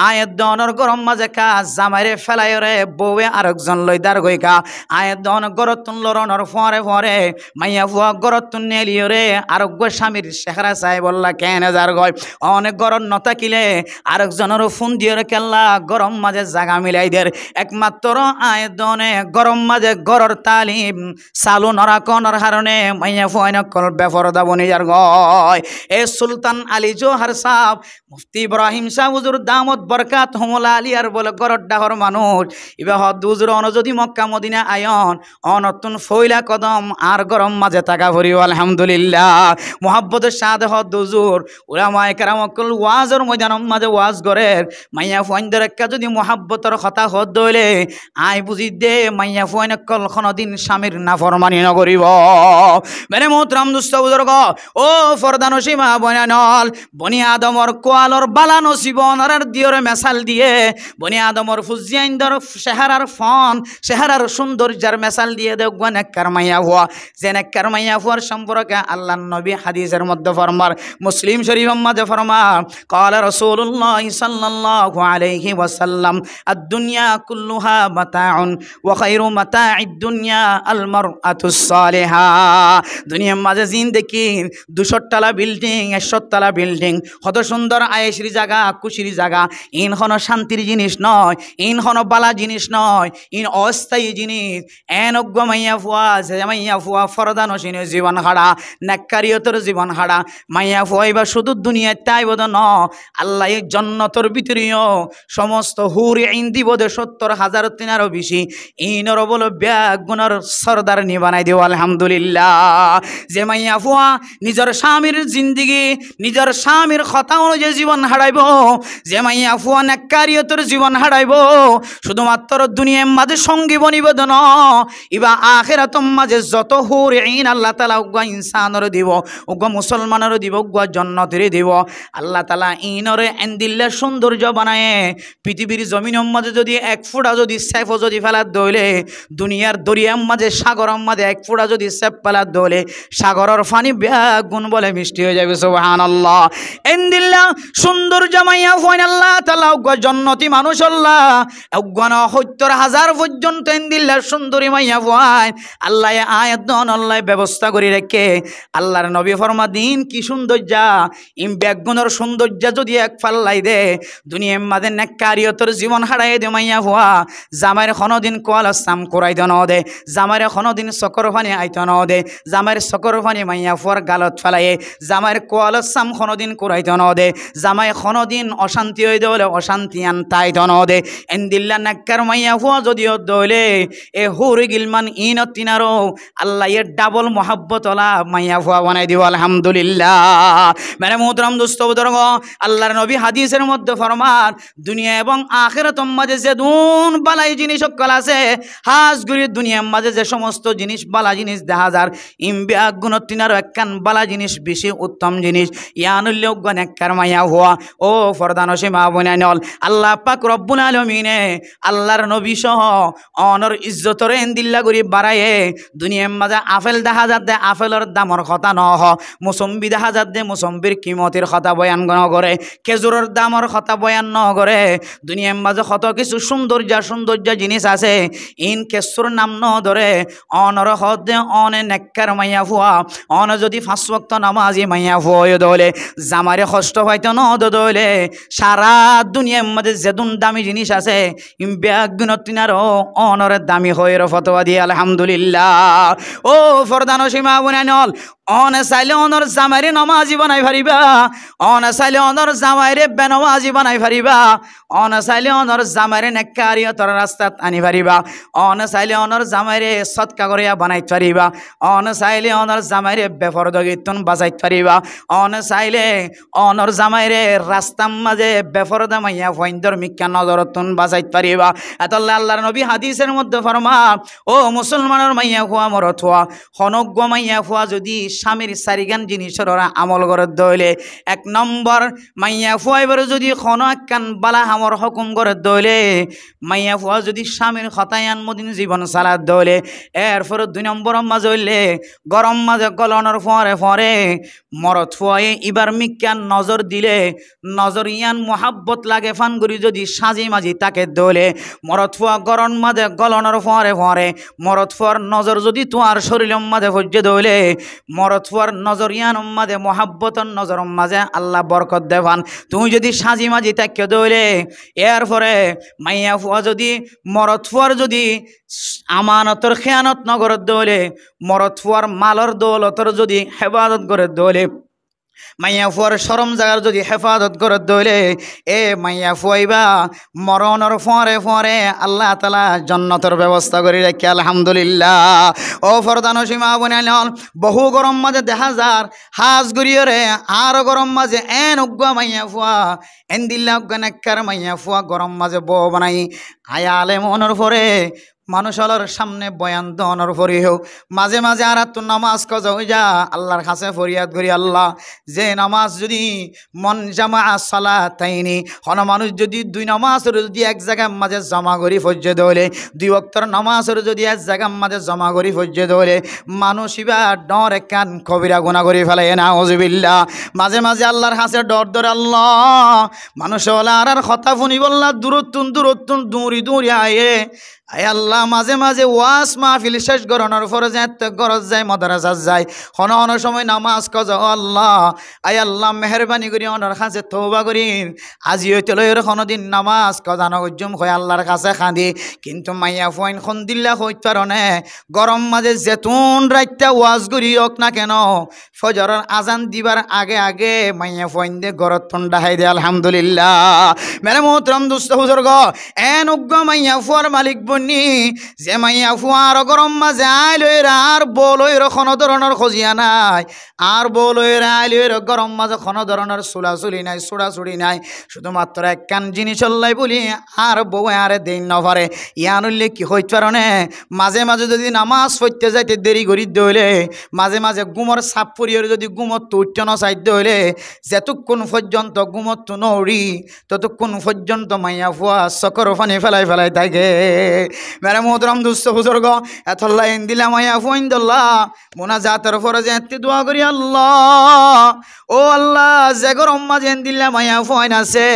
আয়াত দনর গরম মাঝে কা জামাইরে ফেলাইরে বউয়ে আরেকজন লইদার গইকা আয়াত দন গরতুন লরনর ফরে ফরে মাইয়া ফুয়া গরতুন নেলিয়রে আরোগ্য স্বামীর শেখরা চাই বললা কেন যার গয় অনেক গরম নতাকিলে আরেকজনের ফোন দিয়ে কেল্লা গরম মাঝে জাগা মিলাই দের একমাত্র আয়াত দনে গরম মাঝে গরর তালিম চালু নরা কনর হারণে মাইয়া ফুয়া নকল বেফরদা বনি যার গয় এ সুলতান আলী জোহার সাহ মুফতি ইব্রাহিম শাহ হুজুর দামত বরকাত হুমুল আলিয়ার বলে গরর ডাহর মানুষ ইবা হদ হুজুর অন যদি মক্কা মদিনা আয়ন অনতুন ফইলা কদম আর গরম মাঝে থাকা ভরিও আলহামদুলিল্লাহ মোহাব্বতের সাথে হদ হুজুর উলামায়ে কেরাম কল ওয়াজর ময়দান মাঝে ওয়াজ করে মাইয়া ফুয়াইনদের একটা যদি মোহাব্বতের কথা হদ দইলে আই বুঝি দে মাইয়া ফুয়াইন কল কোনদিন স্বামীর নাফরমানি নকরিব মেরে মোহতরম দুস্থ বুজুর্গ ও ফরদানসী মা বনানল বনি আদমর কোয়ালর বালা নসিব অনার দিয়রে মেসাল দিয়ে বনি আদমর ফুজিয়াইন্দর শেহারার ফন শেহারার সৌন্দর্যের মেসাল দিয়ে দেখবেন নেককার মাইয়া হুয়া যে নেককার মাইয়া হুয়ার সম্পর্কে আল্লাহ নবী হাদিসের মধ্যে ফরমার মুসলিম শরীফের মধ্যে ফরমার ক্বালা রাসূলুল্লাহ সাল্লাল্লাহু আলাইহি ওয়াসাল্লাম আদ-দুনিয়া কুল্লুহা মাতাউন ওয়া খায়রু মাতা'id দুনিয়া আল মারআতুস সালিহা দুনিয়ার মাঝে জিন্দেগি 200 তলা বিল্ডিং 100 তলা বিল্ডিং কত সুন্দর আয়েশরি জায়গা খুশির জায়গা ইন কোনো শান্তির জিনিস নয় ইন কোনো বালা জিনিস নয় ইন অস্থায়ী জিনিস এন অজ্ঞ মাইয়া ফুয়া যে মাইয়া ফুয়া ফরদানসীন জীবন হারা নেককারিয়তর জীবন হারা মাইয়া ফুয়া এবার শুধু দুনিয়ায় তাই বোধ ন আল্লাহ জন্নতর ভিতরেও সমস্ত হুর ইন দিব 70,000 তিনারও বেশি ইনর বলো ব্যাগ গুণর সরদার নি বানাই দেও আলহামদুলিল্লাহ যে মাইয়া ফুয়া নিজের স্বামীর জিন্দিগি নিজের স্বামীর কথা অনুযায়ী জীবন হারাইব যে মাইয়া ফুয়া নেককারিয়তর জীবন হারাইব শুধুমাত্র দুনিয়ার মাঝে সঙ্গী বনিবেদন ইবা আখিরাতম মাঝে যত হুর ইন আল্লাহ তাআলা উগ্র ইনসানরে দিব উগ্র মুসলমানেরও দিব উগ্র জান্নাতেরও দিব আল্লাহ তাআলা ইনরে এন্দিল্লা সৌন্দর্য বানায় পৃথিবীর জমিনের মাঝে যদি এক ফুটা যদি সেফ যদি ফেলার দইলে দুনিয়ার দরিয়ার মাঝে সাগরের মাঝে এক ফুটা যদি সেফ ফেলার দইলে সাগরের পানি গুণ বলে মিষ্টি হয়ে যাবে সুবহানাল্লাহ এন্দিল্লা সৌন্দর্য মাইয়া ফয়ন আল্লাহ তাআলা উগ্র জান্নাতি মানুষ আল্লাহ উগ্র 70,000 পর্যন্ত এন্দিল্লা সুন্দরী মাইয়া ফয়ন আল্লাহ আয়াত দন আল্লাহ ব্যবস্থা করে রেখে আল্লাহর নবী ফরমা দিন কি সৌন্দর্য ইম ব্যাগুণের সৌন্দর্য যদি এক ফাল্লাই দে দুনিয়ার মাঝে নেককারিয়তর জীবন হারাই দে মাইয়া ফুয়া জামাইর কোনদিন কোয়াল সাম করাই দন দে জামাইর কোনদিন চকর পানি আইত ন দে জামাইর চকর পানি মাইয়া ফুয়ার গালত ফেলাই জামাইর কোয়াল সাম কোনদিন করাই দন দে জামাই কোনদিন অশান্তি হয়ে দলে অশান্তি আন তাই দন দে এন্দিল্লা নেককার মাইয়া ফুয়া যদিও দলে এ হুর গিলমান ইন তিনারো আল্লাহ এর ডাবল মোহাব্বত ওলা মাইয়া ফুয়া বানাই দিব আলহামদুলিল্লাহ মেরে মোহতরম দোস্ত বুজুর্গ আল্লাহর নবী হাদিসের মধ্যে ফরমান দুনিয়া এবং আখিরাতের মাঝে যে দুন বালাই জিনিস সকল আছে হাজগুড়ির দুনিয়ার মাঝে যে সমস্ত জিনিস বালা জিনিস দেখা যার ইমবিয়া গুণ তিনারও একখান বালা জিনিস বেশি উত্তম জিনিস ইয়ানুল্য নেককার মাইয়া হুয়া ও ফরদানসী মা বোনাইনল আল্লাহ পাক রব্বুল আলামিনে আল্লাহর নবী সহ অনর ইজ্জতর এন্দিল্লা করি বাড়ায়ে দুনিয়ার মাঝে আপেল দেখা যাতে আপেলের দামর কথা নহ মুসম্বি দেখা যাতে মৌসম্বির কিমতের কথা বয়ান নগরে, খেজুরের দামর কথা বয়ান নগরে। দুনিয়ার মাঝে কত কিছু সৌন্দর্য জিনিস আছে, ইন কেসুর নাম ন ধরে অনর হদে অনে নেককার মাইয়া ফুয়া অন যদি 5 ওয়াক্ত নামাজি মাইয়া ফুয়া দলে জামারে কষ্ট হয়তো ন দলে। সারা দুনিয়ার মধ্যে যেদুন দামি জিনিস আছে ব্যাগ বিনতিনারও অনরের দামি হয়ে ফতোয়া দিয়ে আলহামদুলিল্লাহ। ও ফরদান সীমা বুনাইনল অনে চাইলে অনর জামাইরে নমাজি বানাই ফারিবা, অনে চাইলে অনর জামাইরে বেনমাজি বানাই ফারিবা, অনে চাইলে অনর জামাইরে নেককারিয়তর রাস্তাত আনি ফারিবা, অনে চাইলে অনর জামাইরে সৎকা করিয়া বানাই ফারিবা, অনে চাইলে অনর জামাইরে বেফরদগিতুন বাজাই ফারিবা, অনে চাইলে অনর জামাইরে রাস্তার মাঝে বেফরদা মাইয়া ফইন্দর মিক্কা নজরতুন বাজাই ফারিবা। এতল্লা আল্লাহর নবী হাদিসের মধ্যে ফরমা, ও মুসলমানের মাইয়া ফুয়া মরত হওয়া হনজ্ঞ মাইয়া ফুয়া যদি স্বামীর চারিগান জিনিসের ওরা আমল করে দইলে, 1 নম্বর মাইয়া ফুয়াইবার যদি কান বালা হামর হুকুম করে দইলে, মাইয়া ফুয়া যদি স্বামীর খতায়ান মদিন জীবন চালাত দইলে, এরপর 2 নম্বর মাঝে হইলে গরম মাঝে গলনের ফরে মরত ফুয়াই ইবার মিক্কান নজর দিলে, নজর ইয়ান মোহাব্বত লাগে ফানগুড়ি যদি সাজি মাঝি তাকে দইলে, মরত ফুয়া গরম মাঝে গলনের ফরে মরত ফুয়ার নজর যদি তোমার শরীরের মাঝে ভজ্য দইলে, মরত ফুয়ার নজর ইয়ান মাঝে মোহাব্বতর নজর মাঝে আল্লাহ বরকত দেবান। তুমি যদি সাজি মাঝি তাকে দইলে, এরপরে মাইয়া ফুয়া যদি মরত ফুয়ার যদি আমানতর খেয়ানত নগর দইলে, মরত ফুয়ার মালর দৌলতর যদি হেফাজত করে দইলে, মাইয়া ফুয়ার শরম জাগার যদি হেফাজত করে দইলে, এ মাইয়া ফুয়াইবা মরণর ফরে আল্লাহ তাআলা জান্নাতের ব্যবস্থা করে রাখি আলহামদুলিল্লাহ। ও ফরদান সীমা বুনাইল বহু গরম মাঝে দেখা যার হাজ গড়িয়রে আর গরম মাঝে এন উগ্গা মাইয়া ফুয়া এন দিল্লা উগ্গা নেককার মাইয়া ফুয়া গরম মাঝে বউ বানাই আয়ালে মনের ফরে মানুষের সামনে বয়ান দনের ফরি হোক মাঝে মাঝে আর তো নামাজ কজ হয়ে যা আল্লাহর কাছে ফরিয়াদ করি, আল্লাহ যে নামাজ যদি মন জামা সালাতাইনি হন মানুষ যদি 2 নামাজের যদি এক জায়গার মাঝে জমা করি ফজ্জে দলে, 2 ওয়াক্তের নামাজের যদি এক জায়গার মাঝে জমা করি ফজ্জে দলে, মানুষ ইবা ডর কান কবিরা গুনাহ করি ফেলে না ওযুবিল্লাহ। মাঝে মাঝে আল্লাহর কাছে ডর আল্লাহ মানুষ আর কথা শুনি বললা দূরত্তুন দূরি আয়ে আয় আল্লাহ মাঝে মাঝে ওয়াজ মাহফিল শেষ গরনের পরে গরজ যায় মাদ্রাসা যায় হন সময় নামাজ কজ আল্লাহ আয় আল্লাহ মেহরবানি করি অনার কাছে তওবা করি আজি হইতে লয়ের কোনোদিন নামাজ কজানো উজ্জুম হয় আল্লাহর কাছে খাঁদি, কিন্তু মাইয়া ফুয়াইন খন দিল্লা হইতে পারে গরম মাঝে যেতুন রাইতা ওয়াজ করি হোক না কেন ফজরের আজান দিবার আগে মাইয়া ফুয়াইন দে গরত ঠান্ডা হাই দে আলহামদুলিল্লাহ। মেরে মোহতরম দুস্থ বুজুর্গ এন উগ্গ মাইয়া ফুয়ার মালিক বন্নি যে মাইয়া ফুয়ার গরম মাঝে আইলইর আর বলইর কোনো ধরনের খজিয়া নাই, আর বলইর আইলইর গরম মাঝে কোনো ধরনের চুলাচুলি নাই চুড়াচুড়ি নাই, শুধুমাত্র একখান জিনিস লাই বলি আর বউ আরে দিন নপারে ইয়ানুল্লে কি হইতে পারে মাঝে মাঝে যদি নামাজ পড়তে যাইতে দেরি করি দইলে, মাঝে মাঝে গুমর সাপ পরিয়র যদি গুমর তুইতে নচাইতে হইলে যেতক্ষণ পর্যন্ত গুমর তো নড়ি ততক্ষণ পর্যন্ত মাইয়া ফুয়া চকর ফানি ফেলাই থাকে। মেরে মোহতরম দুস্থ বুজুর্গ এতল্লা এন দিলা মাইয়া ফুয়াইন দল্লা মোনাজাতের পরে যে এতে দোয়া করি আল্লাহ ও আল্লাহ যে গরম মাঝে এন দিলা মাইয়া ফুয়াইন আছে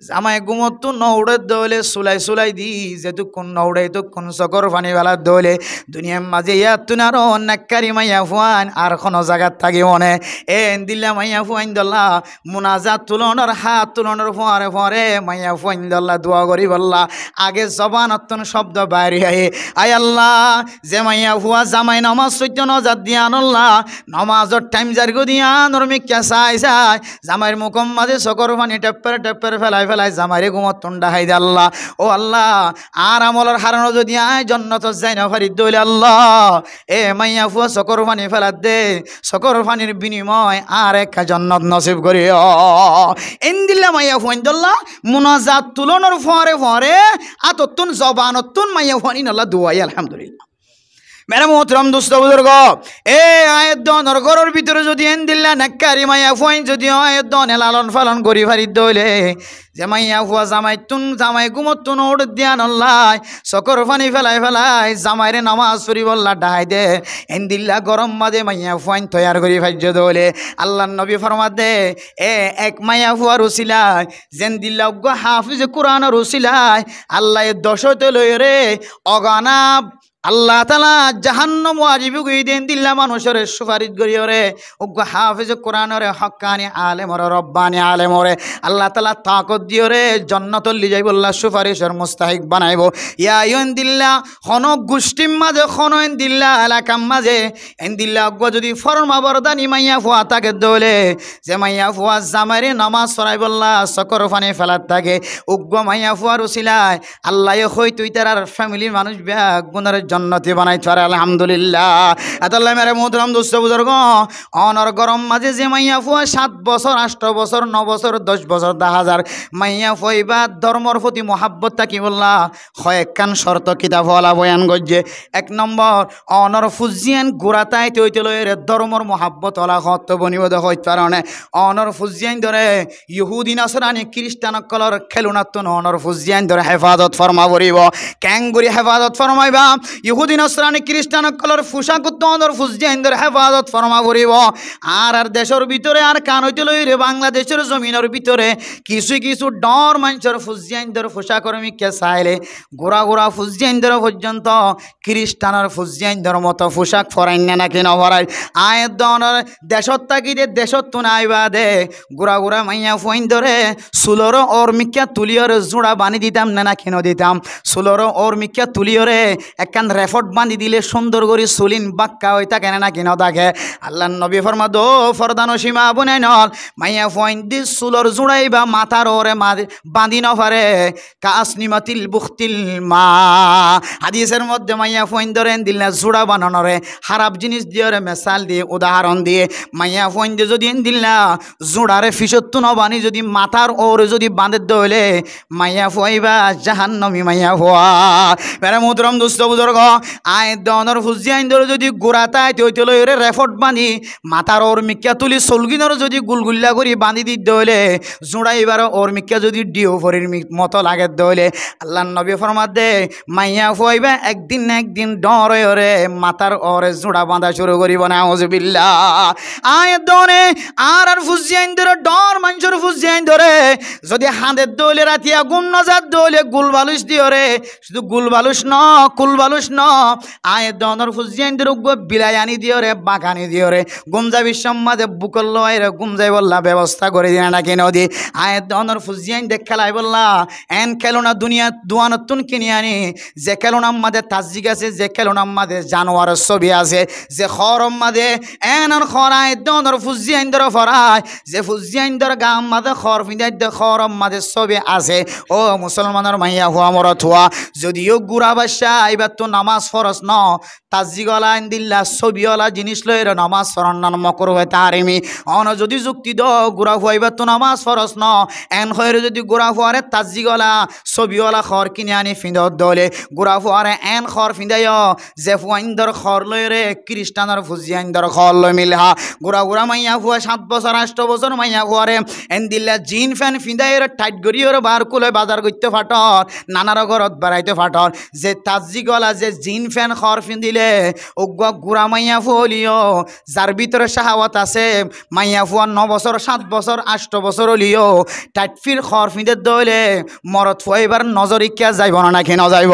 জামাই গুমর তো নৌড়ে দইলে সুলাই দি যেতক্ষণ নৌড়ে ততক্ষণ চকর ফানি ফেলার দইলে দুনিয়ার মাঝে ইয়াতুন আরো নাক্কারি মাইয়া ফুয়াইন আর কোনো জায়গার থাকি মনে এন দিলা মাইয়া ফুয়াইন দল্লা মোনাজাত তুলনের হাত তুলনের পরে মাইয়া ফুয়াইন দল্লা দোয়া করি বললা আগে জবান অত্যন শব্দ বাইরে আয় আল্লাহ যে মাইয়া ফুয়া জামাই নামাজ সত্য নজাত দিয়া আনল্লাহ নামাজের টাইম জারিগো দিয়া নরমিক চাই জামাইয়ের মুখম মাঝে চকর পানি টেপ্পের ফেলাই জামাইরে ঘুমত ঠান্ডা হাই দে আল্লাহ ও আল্লাহ আর আমলের হারানো যদি আয় জন্নত যাই না ফারি দইলে আল্লাহ এ মাইয়া ফুয়া চকর পানি ফেলাত দে চকর পানির বিনিময় আর একটা জন্নত নসিব করি এন্দিল্লা মাইয়া ফুয়াইন দল্লা মুনাজাত তুলনের পরে আততুন জবানতুন মাইয়া ফুয়ানি আল্লাহ দুয়াই আলহামদুলিল্লাহ। মেরা মোহতরম দোস্ত বুজুর্গ, এ আয়ের দনের ঘরের ভিতরে যদি এন দিল্লা নাক্কারি মাইয়া ফুয়াইন যদি আয়ের দনে লালন পালন করি ফারি দইলে যে মাইয়া ফুয়া জামাই গুমতুন ওড দিয়া নল্লাই চকর পানি ফেলাই ফেলাই জামাইরে নামাজ পড়ি বললা ডাহাই দে এন দিল্লা গরম মাঝে মাইয়া ফুয়াইন তৈয়ার করি ফার্য দইলে আল্লাহ নবী ফরমা দে এ এক মাইয়া ফুয়ার উসিলায় যেন দিল্লা উগ্র হাফিজ কোরআনের উসিলায় আল্লাহ দশতে লই রে অগানা আল্লাহ তালা জাহান্নম ওয়াজিব কই দেন দিল্লা মানুষের সুপারিশ করিয়রে উগ্র হাফিজ কোরআনরে হক্কানি আলেমরে রব্বানি আলেমরে আল্লাহ তালা তাকত দিয়রে জান্নাতুল লি যাইব আল্লাহ সুপারিশের মুস্তাহিক বানাইব ইয়া ইন দিল্লা খন গোষ্ঠীর মাঝে খন এন দিল্লা এলাকার মাঝে এন দিল্লা উগ্র যদি ফরমা বরদানি মাইয়া ফুয়া তাকে দলে যে মাইয়া ফুয়া জামাইরে নামাজ পড়াই বললা চকর ফানি ফেলার থাকে উগ্র মাইয়া ফুয়ার উসিলায় আল্লাহ হই তুই তার ফ্যামিলির মানুষ ব্যাগ গুণের জন্নতি বানাই পারে আলহামদুলিল্লাহ। এতাল্লাহ মেরে মোহতরম দোস্ত বুজুর্গ, অনর গরম মাঝে যে মাইয়া ফুয়া 7 বছর 8 বছর 9 বছর 10 বছর 10,000 মাইয়া ফুয়াইবা ধর্মর প্রতি মহাব্বত থাকি বললা কয়েকখান শর্ত কিতাব হলা বয়ান গজ্জে। 1 নম্বর অনর ফুজিয়ান গোড়াতাই তৈতে লয়ের ধর্মর মহাব্বত হলা হত বনিবদ হইত কারণে অনর ফুজিয়ান ধরে ইহুদি নাসরানি খ্রিস্টান কলর খেলুনাত্তন অনর ফুজিয়ান ধরে হেফাজত ফরমা বরিব ক্যাঙ্গুরি হেফাজত ফরমাইবা ইহুদি নাসরানি খ্রিস্টান কলর ফুসাক উত্তর ফুজিয়াইন্দর হেফাজত ফরমা করিব আর দেশের ভিতরে আর কান হইতে লইরে বাংলাদেশের জমিনের ভিতরে কিছু কিছু ডর মানুষের ফুজিয়াইন্দর ফুসা কর্মীকে চাইলে গোড়া গোড়া ফুজিয়াইন্দর পর্যন্ত খ্রিস্টানের ফুজিয়াইন্দর মতো পোশাক ফরাই না নাকি নভরাই আয়ের দনের দেশত তাকিদে দেশত তো নাইবা দে গোড়া গোড়া মাইয়া ফুইন্দরে সুলর ওর মিক্কা তুলিয়র জোড়া বানি দিতাম না নাকি দিতাম সুলর ওর মিক্কা তুলিয়রে একখান রেফট বান্ধি দিলে সুন্দর করে সুলিন বাক্কা হয়ে থাকে না কিনা থাকে আল্লাহ নবী ফরমা দো ফরদানো সীমা বনে নল মাইয়া ফয়েন দি সুলর জুড়াই বা মাথার ওরে বাঁধি নফারে কাসনিমাতিল বুখতিল মা হাদিসের মধ্যে মাইয়া ফয়েন ধরেন দিলে জোড়া বানানোরে খারাপ জিনিস দিয়ে মেসাল দিয়ে উদাহরণ দিয়ে মাইয়া ফয়েন দিয়ে যদি দিল্লা জোড়ারে ফিসত্তু নবানি যদি মাথার ওরে যদি বাঁধে দইলে মাইয়া ফুয়াইবা জাহান্নমী মাইয়া ফুয়া মেরে মোহতরম দুস্থ বুজুর্গ আয়ের দনের ফুজিয়াইন ধরে যদি গোড়াতায় তৈতে লইরে রেফট বাঁধি মাথার ওর মিক্কা তুলি সলগিনর যদি গুলগুল্লা করি বাঁধি দিতে হইলে জোড়াইবার ওর মিক্কা যদি ডিও ফরির মতো লাগে দইলে আল্লাহ নবী ফরমাত দে মাইয়া ফুয়াইবা একদিন না একদিন ডর ওরে মাথার ওরে জোড়া বাঁধা শুরু করিব না আউযুবিল্লাহ আয়ের দনে আর ফুজিয়াইন ধরে ডর মানুষের ফুজিয়াইন ধরে যদি হাঁদের দইলে রাতিয়া গুণ নজার দইলে গুল বালুস দিওরে শুধু গুল বালুস ন কুল বালুস ন আয়ের দনের ফুজিয়াইনদের উগ্র বিলায়ানি দিও রে বাগানি দিও রে গুমজা বিশ্বমাদে বুকল লয় রে গুমজাই বললা ব্যবস্থা করে দিনা নাকি নদী আয়ের দনের ফুজিয়াইন দেখ খেলাই বললা এন খেলোনা দুনিয়া দুয়ানতুন কিনে আনি যে খেলোনার মাঝে তাজিক আছে যে খেলোনার মাঝে জানোয়ারের ছবি আছে যে খরম মাঝে এন আর খর আয়ের দনের ফুজিয়াইনদের ফরায় যে ফুজিয়াইনদের গাম মাঝে খর ফিঁদাই খরম মাঝে ছবি আছে ও মুসলমানের মাইয়া হুয়া মরত হুয়া যদিও গুড়া বাসা এবার তো নামাজ ফরস ন তাজিগলা দিল্লা ছবিওয়ালা জিনিস লই নামাজ ফরান মকর হয়ে তারিমি অন যদি যুক্তি দ গুড়া হুয়াইবার তো নামাজ ফরস ন এন হয়ে যদি গুড়া হুয়ারে তাজিগলা ছবিওয়ালা খর কিনে আনি ফিঁদত দলে গুড়া হুয়ারে এন খর ফিঁদাই যে ফুয়াইন্দর খর লই রে খ্রিস্টানের ফুজিয়াইন্দর খর লই মিলহা গুড়া গুড়া মাইয়া হুয়া 7 বছর 8 বছর মাইয়া হুয়ারে এন দিল্লা জিন ফ্যান ফিঁদাই টাইট গড়িয়ে বার কুলে বাজার করতে ফাটর নানার ঘরত বেড়াইতে ফাটর যে তাজিগলা যে জিন ফ্যান খর ফিঁদিলে ওগুয়া গুড়া মাইয়া ফুলিও যার ভিতরে শাহাওয়াত আছে মাইয়া ফুয়া 9 বছর 7 বছর 8 বছর হলিও টাইট ফির খর ফিঁদে দইলে মরত ফুয়াইবার নজরিকা যাইব না নাকি নযাইব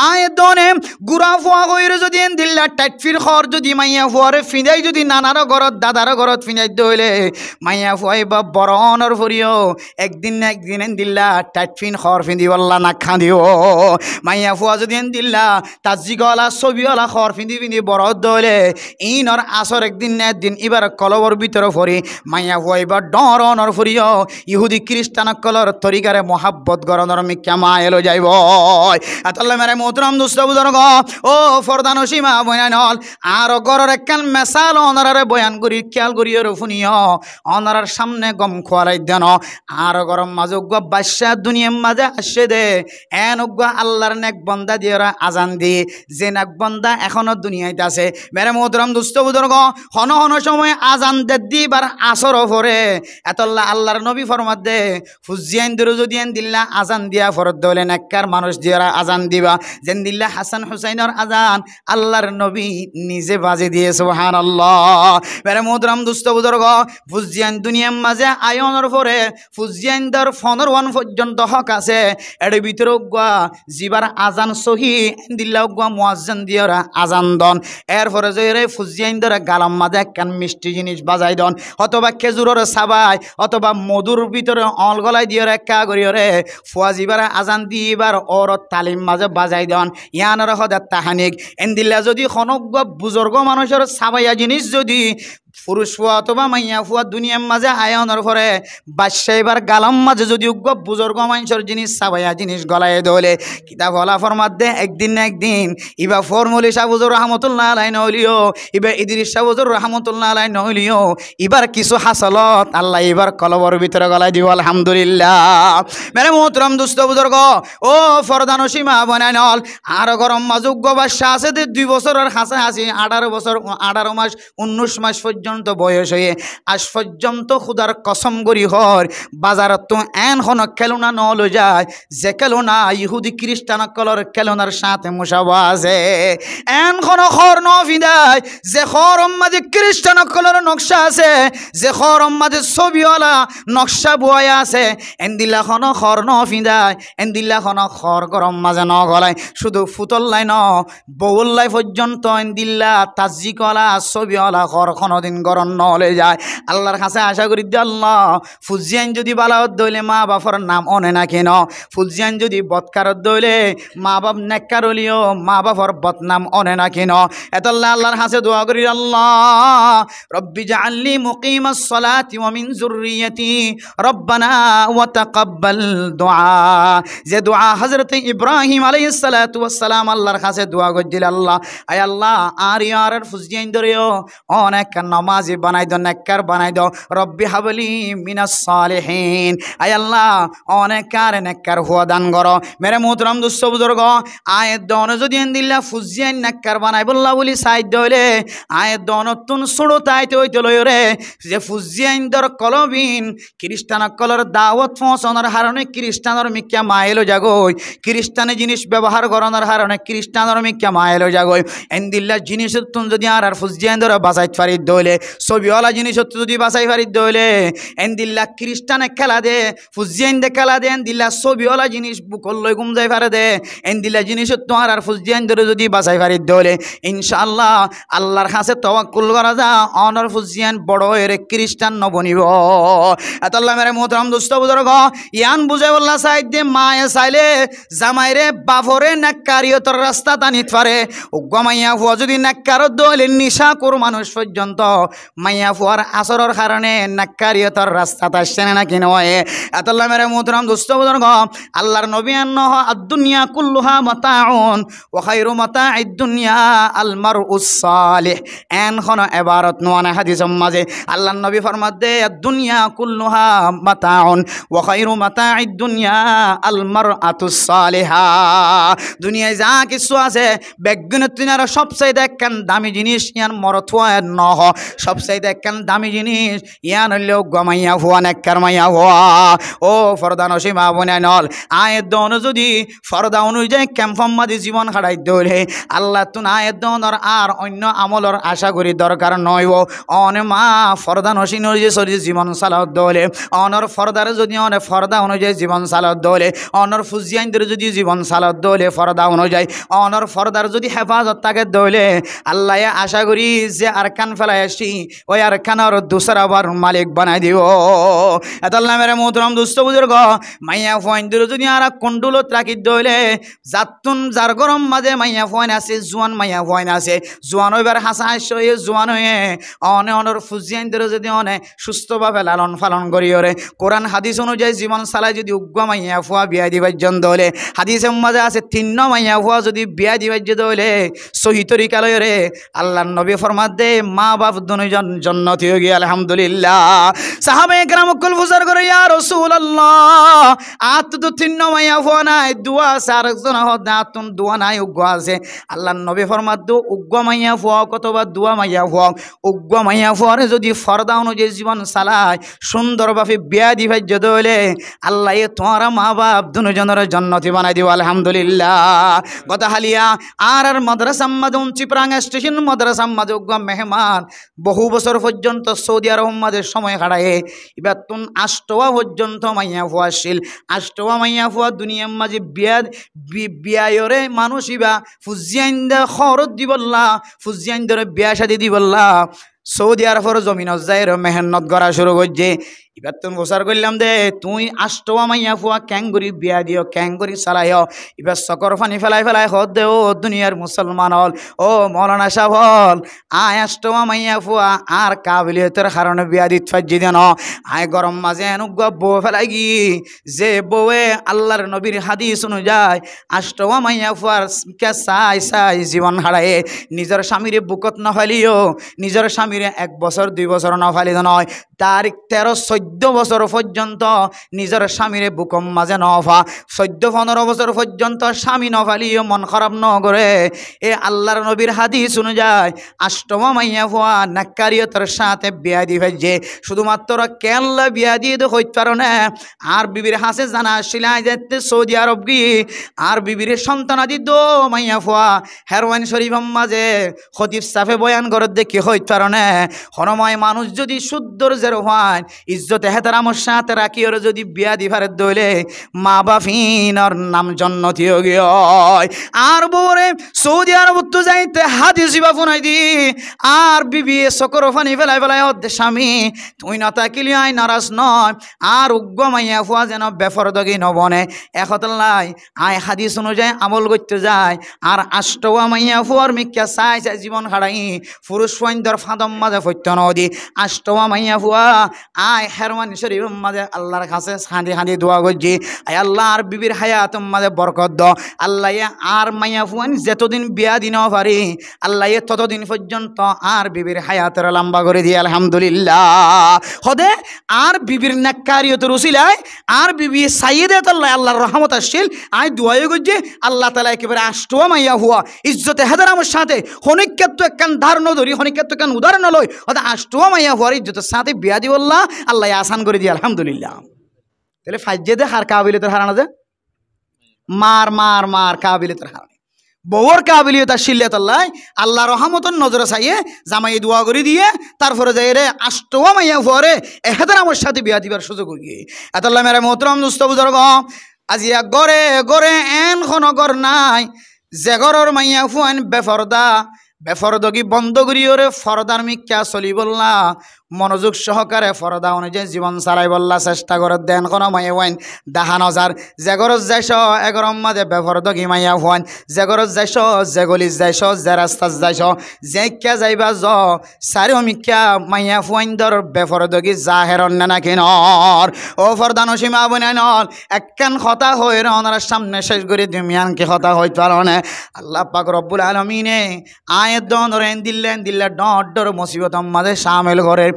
আয় দনে গুড়া ফুয়া কইরে যদি দিল্লা টাইট ফির খর যদি মাইয়া ফুয়ারে ফিঁদাই যদি নানার ঘরত দাদার ঘরত ফিঁদাই দইলে মাইয়া ফুয়াইবা বড় অনর ফুরিও একদিন না একদিন দিল্লা টাইট ফিন খর ফিঁদি বললা না খাঁদিও মাইয়া ফুয়া যদি দিল্লা তাজিগলা ছবিওয়ালা খর ফিঁদি ফিঁদি বড় দইলে ইনর আসর একদিন না একদিন এবার কলবর ভিতরে ফরি মাইয়া ফুয়া এবার ডর অনর ফুরিও ইহুদি খ্রিস্টান কলর তরিকারে মহাব্বত গরনর মিক্কা মা এলো যাইব আতাল্লাহ মেরে মোহতরম দুস্থ বুজুর্গ ও ফরদান সীমা বয়ান হল আর গরর একখান মেসাল অনারে বয়ান করি খেয়াল করিও শুনিও অনারার সামনে গম খোয়ালাই দেন আর গরম মাঝে বাদশাহ দুনিয়ার মাঝে আসে দে এন আল্লাহর নেক বন্দা দিয়ে আজান দি যে নাক বন্দা এখনো দুনিয়াতে আছে মেরে মোহতরম দুস্থ বুজুর্গ হন হন সময় আজান দিবার আসর পরে এতল্লা আল্লাহর নবী ফরমাত দে ফুজিয়ান দরু যদি দিল্লা আজান দিয়া ফরদ দলে নেককার মানুষ দিয়ারা আজান দিবা যেন দিল্লা হাসান হুসাইনের আজান আল্লাহর নবী নিজে বাজে দিয়ে সুবহানাল্লাহ মেরে মোহতরম দুস্থ বুজুর্গ ফুজিয়ান দুনিয়ার মাঝে আয়নের পরে ফুজিয়ান দর 15 পর্যন্ত হক আছে এর ভিতরে গুয়া জিবার আজান সহি দিল্লা গুয়া মুয়াজ্জিন দিয়ারা আজান দন এরপরে যে ফুজিয়ান দর গালাম মাঝে একখান মিষ্টি জিনিস বাজাই দন অথবা খেজুরের সাবাই অথবা মধুর ভিতরে অল গলায় দিয়ে একা করিয়রে ফুয়া জিবার আজান দিবার ওর তালিম মাঝে বাজাই দন ইয়ানোর হদার তাহানিক এন্দিল্লা যদি খনক বুজুর্গ মানুষের সাবাইয়া জিনিস যদি পুরুষ ফুয়া অথবা মাইয়া ফুয়া দুনিয়ার মাঝে আয়নের পরে বাদশাহ এবার গালাম মাঝে যদি বুজুর্গ মানুষের জিনিস সাবাইয়া জিনিস গলায় দলে কিতাব হলা ফরমাত দে একদিন না একদিন ইবা ফরমুলি শাহুজুর রহমতুল্লাহ আলাই নলিও ইবা ইদ্রিস শাহুজুর রহমতুল্লাহ আলাই নলিও এবার কিছু হাসলত আল্লাহ এবার কলবর ভিতরে গলায় দিব আলহামদুলিল্লাহ মেরে মোহতরম দুস্থ বুজুর্গ ও ফরদানো সীমা বনাই নল আর গরম মাজুগ্য বাদশাহ আছে 2 বছরের হাসে হাসি 18 বছর 18 মাস 19 মাস পর্যন্ত বয়স হয়ে আজ পর্যন্ত খুদার কসম করি হর বাজারত তো এন হন খেলনা নলো যায় যে খেলনা ইহুদি খ্রিস্টান কলর খেলনার সাথে মুসাবা আছে এন হন খর ন ফিদায় যে খর মাঝে খ্রিস্টান কলর নকশা আছে যে খর মাঝে ছবিওয়ালা নকশা বুয়া আছে এন্দিল্লা খন খর ন ফিদায় এন্দিল্লা খন খর গরম মাঝে ন গলায় শুধু ফুতল্লাই ন বউল্লাই পর্যন্ত এন্দিল্লা তাজিকলা ছবিওয়ালা খর খন দিন গরম নলে যায় আল্লাহর কাছে আশা করি দে আল্লাহ ফুজিয়ান যদি বালাওত দইলে মা বাপর নাম অনে না কেন ফুজিয়ান যদি বৎকারত দইলে মা বাপ নেককার হলিও মা বাপর বদনাম অনে না কেন এতল্লা আল্লাহর কাছে দোয়া করি আল্লাহ রব্বি জাআলনি মুকিমাস সালাতি ওয়া মিন যুররিয়াতি রব্বানা ওয়া তাকাব্বাল দুআ যে দোয়া হযরত ইব্রাহিম আলাইহিস সালাতু ওয়াস সালাম আল্লাহর কাছে দোয়া করছিল আল্লাহ আয় আল্লাহ আর ইয়ার ফুজিয়ান দরিও অনেক নামাজি বানাই দাও নেককার বানাই দাও রব্বি হাবলি মিনাস সালিহিন আয় আল্লাহ অনেক আর নেককার হুয়া দান করো মেরে মোহতরম দুস্থ বুজুর্গ আয়ের দন যদি দিল্লা ফুজিয়ান নেককার বানাই বললা বলি সাইড হইলে আয়ের দন তুন সুড়ো তাইতে হইতে লই রে যে ফুজিয়ান দর কলবিন খ্রিস্টান কলর দাওয়াত পৌঁছানোর হারণে খ্রিস্টানের মিক্কা মাইলো জাগই খ্রিস্টানে জিনিস ব্যবহার করানোর হারণে খ্রিস্টানের মিক্কা মাইলো জাগই এন্দিল্লা জিনিস তুন যদি আর ফুজিয়ান দর বাঁচাই ফারি দইলে ছবিওয়ালা জিনিস যদি বাঁচাই ফারি দইলে এন্দিল্লা খ্রিস্টানে খেলা দে ফুজিয়ান দে খেলা দে এন্দিল্লা ছবিওয়ালা জিনিস বুকল লই গুম যাই ফারে দে এন্দিল্লা জিনিস তোমার আর ফুজিয়ান ধরে যদি বাঁচাই ফারি দইলে ইনশাআল্লাহ আল্লাহর কাছে তাওয়াক্কুল করা যা অনর ফুজিয়ান বড় এরে খ্রিস্টান নবনিব আল্লাহ মেরে মোহতরম দোস্ত বুজুর্গ ইয়ান বুঝে বললা সাইড দে মায়ে চাইলে জামাইরে বাফরে নাক্কারিয়তর রাস্তা টানিত পারে মাইয়া ফুয়া যদি নাক্কারত দইলে নিশা কর মানুষ পর্যন্ত মাইয়া ফুয়ার আসরের কারণে নাক্কারিয়তর রাস্তা আসছে না কি নয় আল্লাহ মেরে মোহতরম দোস্ত বুজুর্গ আল্লাহর নবী আন্নাহ আদ-দুনিয়া কুল্লুহা মাতাউন ওয়া খায়রু মাতা'id দুনিয়া আল মারউস সালিহ এন খন ইবারত নোয়ানা হাদিসের মাঝে আল্লাহর নবী ফরমাত দে আদ-দুনিয়া কুল্লুহা মাতাউন ওয়া খায়রু মাতা'id দুনিয়া আল মারআতুস সালিহা দুনিয়ায় যা কিছু আছে বেগুনতিনার সবচেয়ে একখান দামি জিনিস ইয়ান মরথুয়া নহ সবচেয়ে একখান দামি জিনিস ইয়ান হইলেও গমাইয়া হুয়া নেককার মাইয়া হুয়া ও ফরদা নসীমা বনে নল আয়ের দন যদি ফরদা অনুযায়ী ক্যাম্পম মাঝে জীবন হারাই দৌড়ে আল্লাহ তুন আয়ের দনর আর অন্য আমলর আশা করি দরকার নয় অনে মা ফরদা নসী অনুযায়ী জীবন চালত দৌলে অনর ফরদার যদি অনে ফরদা অনুযায়ী জীবন চালত দৌলে অনর ফুজিয়ানদের যদি জীবন চালত দৌলে ফরদা অনুযায়ী অনর ফরদার যদি হেফাজত থাকে দৌলে আল্লাহ আশা করি যে আর কান ফেলাই আসি ওই আর কানর দুসরা বার মালিক বানাই দিব এতল্লা মেরে মোহতরম দুস্থ বুজুর্গ মাইয়া ফোয়াইনদের যদি আর কন্ডুলত রাখি দইলে জাতুন যার গরম মাঝে মাইয়া ফোয়াইন আছে জোয়ান মাইয়া ফোয়াইন আছে জোয়ান হইবার হাসা হাস্য হয়ে জোয়ান হয়ে অনে অনর ফুজিয়ানদের যদি অনে সুস্থভাবে লালন পালন করি ওরে কোরআন হাদিস অনুযায়ী জীবন চালাই যদি উগ্র মাইয়া ফুয়া বিয়া দিবার জন দলে হাদিসের মাঝে আছে 3 মাইয়া ফুয়া যদি বিয়া দিবার দলে সহি তরিকা লয় রে আল্লাহর নবী ফরমাত দে মা বাপ দুজন জান্নাতি হয়ে গিয়ে আলহামদুলিল্লাহ। সাহাবায়ে কেরাম কুল ফুজার করে ইয়া রাসূলুল্লাহ আত তো তিন মাইয়া ফুয়া নাই দোয়া সার জন হদ আতুন দোয়া নাই উগ্গ আছে। আল্লাহর নবী ফরমাদ্দু উগ্গ মাইয়া ফুয়া কতবা দোয়া মাইয়া ফুয়া উগ্গ মাইয়া ফুয়ারে যদি ফরদা অনুযায়ী জীবন চালায় সুন্দরভাবে বিয়া দিভাই যদি হলে আল্লাহ তোমার মা বাপ দুজনের জান্নাতি বানাই দিব আলহামদুলিল্লাহ। কথা হালিয়া আর মাদ্রাসা মাঝে চিপ্রাং স্টেশন মাদ্রাসা মাঝে উগ্গ মেহমান বহু বছর পর্যন্ত সৌদি আরব মাঝে সময় কাটায় এবার তুন আষ্টওয়া পর্যন্ত মাইয়া ফুয়া আসছিল। আষ্টওয়া মাইয়া ফুয়া দুনিয়ার মাঝে বিয়ায়রে মানুষ ইবা ফুজিয়াইন্দা খরচ দিবল্লা ফুজিয়াইন্দরে বিয়া শাদি দিবল্লা সৌদি আরবের জমিন যাই মেহনত করা শুরু করছে। এবার তুমি প্রচার করলাম দে তুই আষ্টওয়া মাইয়া ফুয়া ক্যাঙ্গুরি বিয়া দিও ক্যাঙ্গুরি চালাইও এবার চকর ফানি ফেলাই ফেলাই হদ দে ও দুনিয়ার মুসলমান হল ও মৌলানা সাহ হল আয় আষ্টওয়া মাইয়া ফুয়া আর কাবিলিয়তের কারণে বিয়া দিত ফাজি দেন আয় গরম মাঝে এনুগ বউ ফেলাই গি যে বউয়ে আল্লাহর নবীর হাদিস অনুযায়ী আষ্টওয়া মাইয়া ফুয়ার কে চাই চাই জীবন হারায়ে নিজের স্বামীরে বুকত না ফেলিও নিজের স্বামীরে 1 বছর 2 বছর না ফেলিত নয় তার 13-14 বছর পর্যন্ত নিজের স্বামীরে বুকম মাঝে নফা 14-15 বছর পর্যন্ত স্বামী নফালিও মন খারাপ ন করে এ আল্লাহর নবীর হাদিস অনুযায়ী আষ্টমা মাইয়া ফুয়া নাক্কারিয়তের সাথে বিয়া দিবে যে শুধুমাত্র কেল্লা বিয়া দিয়ে তো হইতে পারো না আর বিবির হাসে জানা শিলাই যেতে সৌদি আরব গিয়ে আর বিবির সন্তানাদি দো মাইয়া ফুয়া হেরওয়ান শরীফ মাঝে খতিব সাফে বয়ান করে দেখি হইতে পারো না হনময় মানুষ যদি শুদ্ধর জেরো হয় ইজ্জত হেতারামর সাথে রাখি ওর যদি বিয়া দিভারে দইলে মা বাফিনর নাম জন্নতি গিয়ে আর বোরে সৌদি আরব তো যাইতে হাদিস বা ফোনাই দি আর বিবি সকর ফানি ফেলাই ফেলাই হদ্দে স্বামী তুই না তাকিলি আই নারাজ নয় আর উগ্গ মাইয়া ফুয়া যেন বেফরদগি নবনে একতলাই আয় হাদিস অনুযায়ী আমল করতে যায় আর আষ্টওয়া মাইয়া ফুয়ার মিক্কা চাই চাই জীবন খাড়াই পুরুষ সৈন্দর ফাদম মাঝে ফত্য নদী আষ্টওয়া মাইয়া ফুয়া আয় হেরওয়ান শরীফ মাঝে আল্লাহর কাছে হাঁদি হাঁদি দোয়া করছি আয় আল্লাহ আর বিবির হায়াত মাঝে বরকত দ আল্লাহ আর মাইয়া ফুয়ান যতদিন বিয়া দিন পারি আল্লাহ ততদিন পর্যন্ত আর বিবির হায়াতের লম্বা করে দিয়ে আলহামদুলিল্লাহ হদে আর বিবির নাক্কারিয়তের উসিলায় আর বিবি সাইয়েদে তাল্লাহ আল্লাহর রহমত আসছিল আয় দোয়াই করছি আল্লাহ তালা একেবারে আষ্টওয়া মাইয়া হুয়া ইজ্জতে হেদারামের সাথে হনিক্ষেত্র একখান ধারণ ধরি হনিক্ষেত্র একখান উদাহরণ লই হতে আষ্টওয়া মাইয়া হুয়ার ইজ্জতের সাথে বিয়া দি বললা আল্লাহ আসান করে দিয়ে আলহামদুলিল্লাহ। তাহলে ফাইজে দে হার কাবিলিয়তের হারানো দে মার মার মার কাবিলিয়তের হারানো বউর কাবিলিয়ত আসিল্লাত আল্লাহ রহমতন নজরে চাইয়ে জামাই দোয়া করে দিয়ে তারপরে যাই রে আষ্টওয়া মাইয়া হুয়ারে হেদারামের সাথে বিয়া দিবার সুযোগ গিয়ে এতাল্লাহ মেরে মোহতরম দুস্থ বুজুর্গ আজিয়া গড়ে গড়ে এন খন গর নাই যে গরর মাইয়া ফুয়ান বেফরদগি বন্ধ করিওরে ফরদার মিক্কা চলি বললা মনোযোগ সহকারে ফরদা অনুযায়ী জীবন চালাই বললা চেষ্টা করে দেন কোনো মাইয়া ফুয়ান দেখা নজার যে গরজ যাইছ এগরম মাঝে বেফরদগি মাইয়া ফুয়ান যে গরজ যাইছ যে গলিস যাইছ যে রাস্তা যাইছ যেক্কা যাইবা য চারিও মিক্কা মাইয়া ফুয়ান দর বেফরদগি জাহেরন না কিনর ও ফরদা নসীমা বনাই নল একখান কথা হয়ে ওনার সামনে শেষ করে দুমিয়ানকে কথা হইতে পারো না আল্লাহ পাক রব্বুল আলমিনে আয়ের দন দিল্লেন দিল্লা ডর মুসিবত মাঝে সামিল করে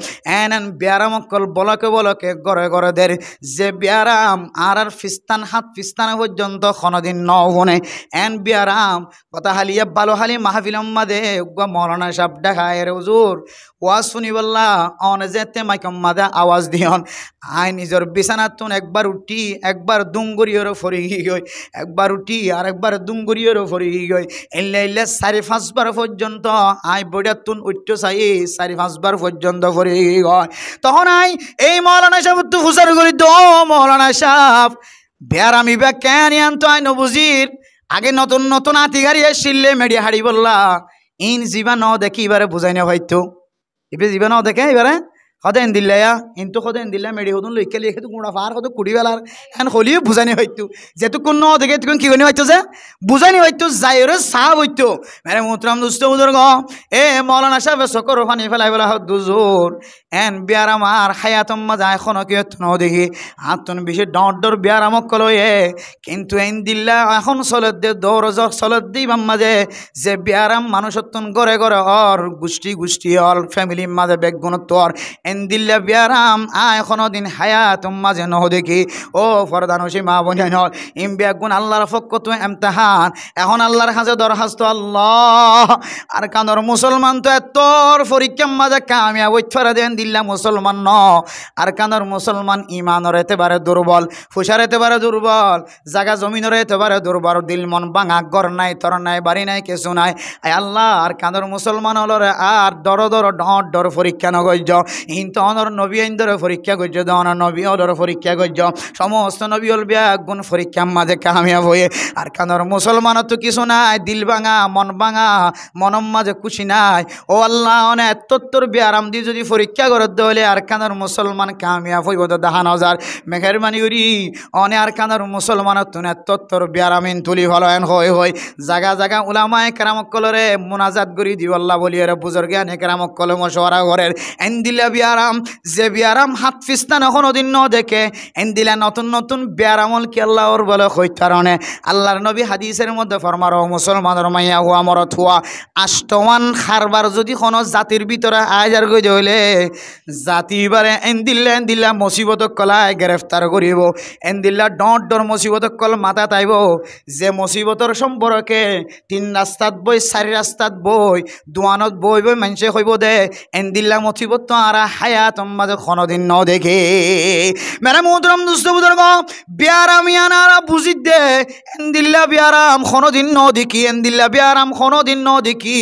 এন ব্যারাম অকল বলকে গড়ে গড়ে দের যে ব্যারাম আর ফিস্তান হাত ফিস্তানে পর্যন্ত কোনোদিন নবনে এন ব্যারাম কথা হালিয়া ভালো হালি মাহফিলম মাদে মৌলানা সাহেব দেখায় রে হুজুর ওয়াজ শুনি বললা অন যেতে মাইকম মাদে আওয়াজ দিয়ন আই নিজের বিছানাতুন একবার উঠি একবার দুঙ্গুরিয়রও ফরি গই একবার উঠি আর একবার দুঙ্গুরিয়রও ফরি গই এলে 4-5 বার পর্যন্ত আই বইটাতুন উঠতে চাই 4-5 বার পর্যন্ত ফরি গয় তখন আই এই মৌলানা সাহেব তো হুসার করি দো মৌলানা সাহেব বেয়ারামি বা কেন আনতো আই নবুজির আগে নতুন নতুন আতি গাড়ি এসিলে মেডিয়া হাড়ি বললা ইন জীবা ন দেখি এবারে বুঝাই না হয়তো এবার জীবা ন দেখে এবারে সদায় দিল্লা কিন্তু সদায় দিল্লা মেডি হতুন লইকে লিখে তো গুঁড়া ফার কত কুড়ি বেলার এখন হলিও বুঝানি হয়তো যেটুকুন ন দেখে এটুকুন কি হইতো যে বুঝানি হয়তো যাইরে সাহ হইতো মেরে মোহতরম দুস্থ বুজুর্গ এ মৌলানা সাহেব সকর ফানি ফেলাই ফেলা হত দুজোর এন বিয়ার আমার হায়াতম মাজা এখনো কি হতো ন দেখি আতন বেশি ডর বিয়ার আমক কলয়ে কিন্তু এন দিল্লা এখন চলত দে দৌড় চলত দিবাম মাঝে যে বিয়ারাম মানুষত্বন গড়ে গড়ে অর গোষ্ঠী অল ফ্যামিলির মাঝে বেগুণত্বর এন দিল্লা বিয়ারাম এখনো দিন হায়াতম মাঝে নহ দেখি ও ফরদানসী মা বোন হল ইম বেগুন আল্লাহর ফক্কত এমতাহান এখন আল্লাহর কাছে দরখাস্ত আল্লাহ আর কানর মুসলমান তো এতর পরীক্ষার মাঝে কামিয়াব হইতে দেন দিল্লা মুসলমান ন আর কানর মুসলমান ইমানর এতেবারে দুর্বল ফুসার এতেবারে দুর্বল জাগা জমিনের এতেবারে দুর্বল দিল মন বাঙা গর নাই তর নাই বাড়ি নাই কিছু নাই আল্লাহ আর কানর মুসলমান হলরে আর ডর ডর পরীক্ষা নগর্য কিন্তু অনর নবী আইন্দরে পরীক্ষা করছ অনর নবী অদর পরীক্ষা করছ সমস্ত নবী হল ব্যাগুণ পরীক্ষার মাঝে কামিয়াব হয়ে আর কানর মুসলমানও তো কিছু নাই দিল ভাঙা মনম মাঝে খুশি নাই ও আল্লাহ অনেক তত্তর বিয়ারাম দিয়ে যদি পরীক্ষা করে দলে আর কানর মুসলমান কামিয়াব হইব তো দাহান হাজার মেহেরবানি করি অনে আর কানর মুসলমানত তুনে তত্তর বিয়ারামিন তুলি ভালো এন হয় জাগা উলামায়ে কেরামক কলরে মোনাজাত করি দিও আল্লাহ বলি এর বুজুর্গে আনে কেরামক কল মশওয়ারা ঘরের এন দিলা বিয়ারাম যে বিয়ারাম হাত ফিস্তান এখনো দিন ন দেখে এন দিলা নতুন বিয়ারামল কি আল্লাহ ওর বলে হইতারণে আল্লাহর নবী হাদিসের মধ্যে ফরমার ও মুসলমানের মাইয়া হুয়া মরত হুয়া আষ্টমান খারবার যদি কোনো জাতির ভিতরে আয়ার গই হইলে জাতি বারে এন দিল্লা মুসিবত কলায় গ্রেফতার করিব এন দিল্লা ডর মুসিবত কল মাথা তাইব যে মুসিবতর সম্পর্কে 3 রাস্তাত বই 4 রাস্তাত বই দোয়ানত বই মানুষে হইব দে এন দিল্লা মুসিবত তো আর হায়াত মাঝে কোনোদিন ন দেখে মেরা মোহতরম দুস্থ বুজুর্গ বিয়ারামিয়ানারা বুঝি দে এন দিল্লা বিয়ারাম কোনোদিন ন দেখি এন দিল্লা বিয়ারাম কোনোদিন ন দেখি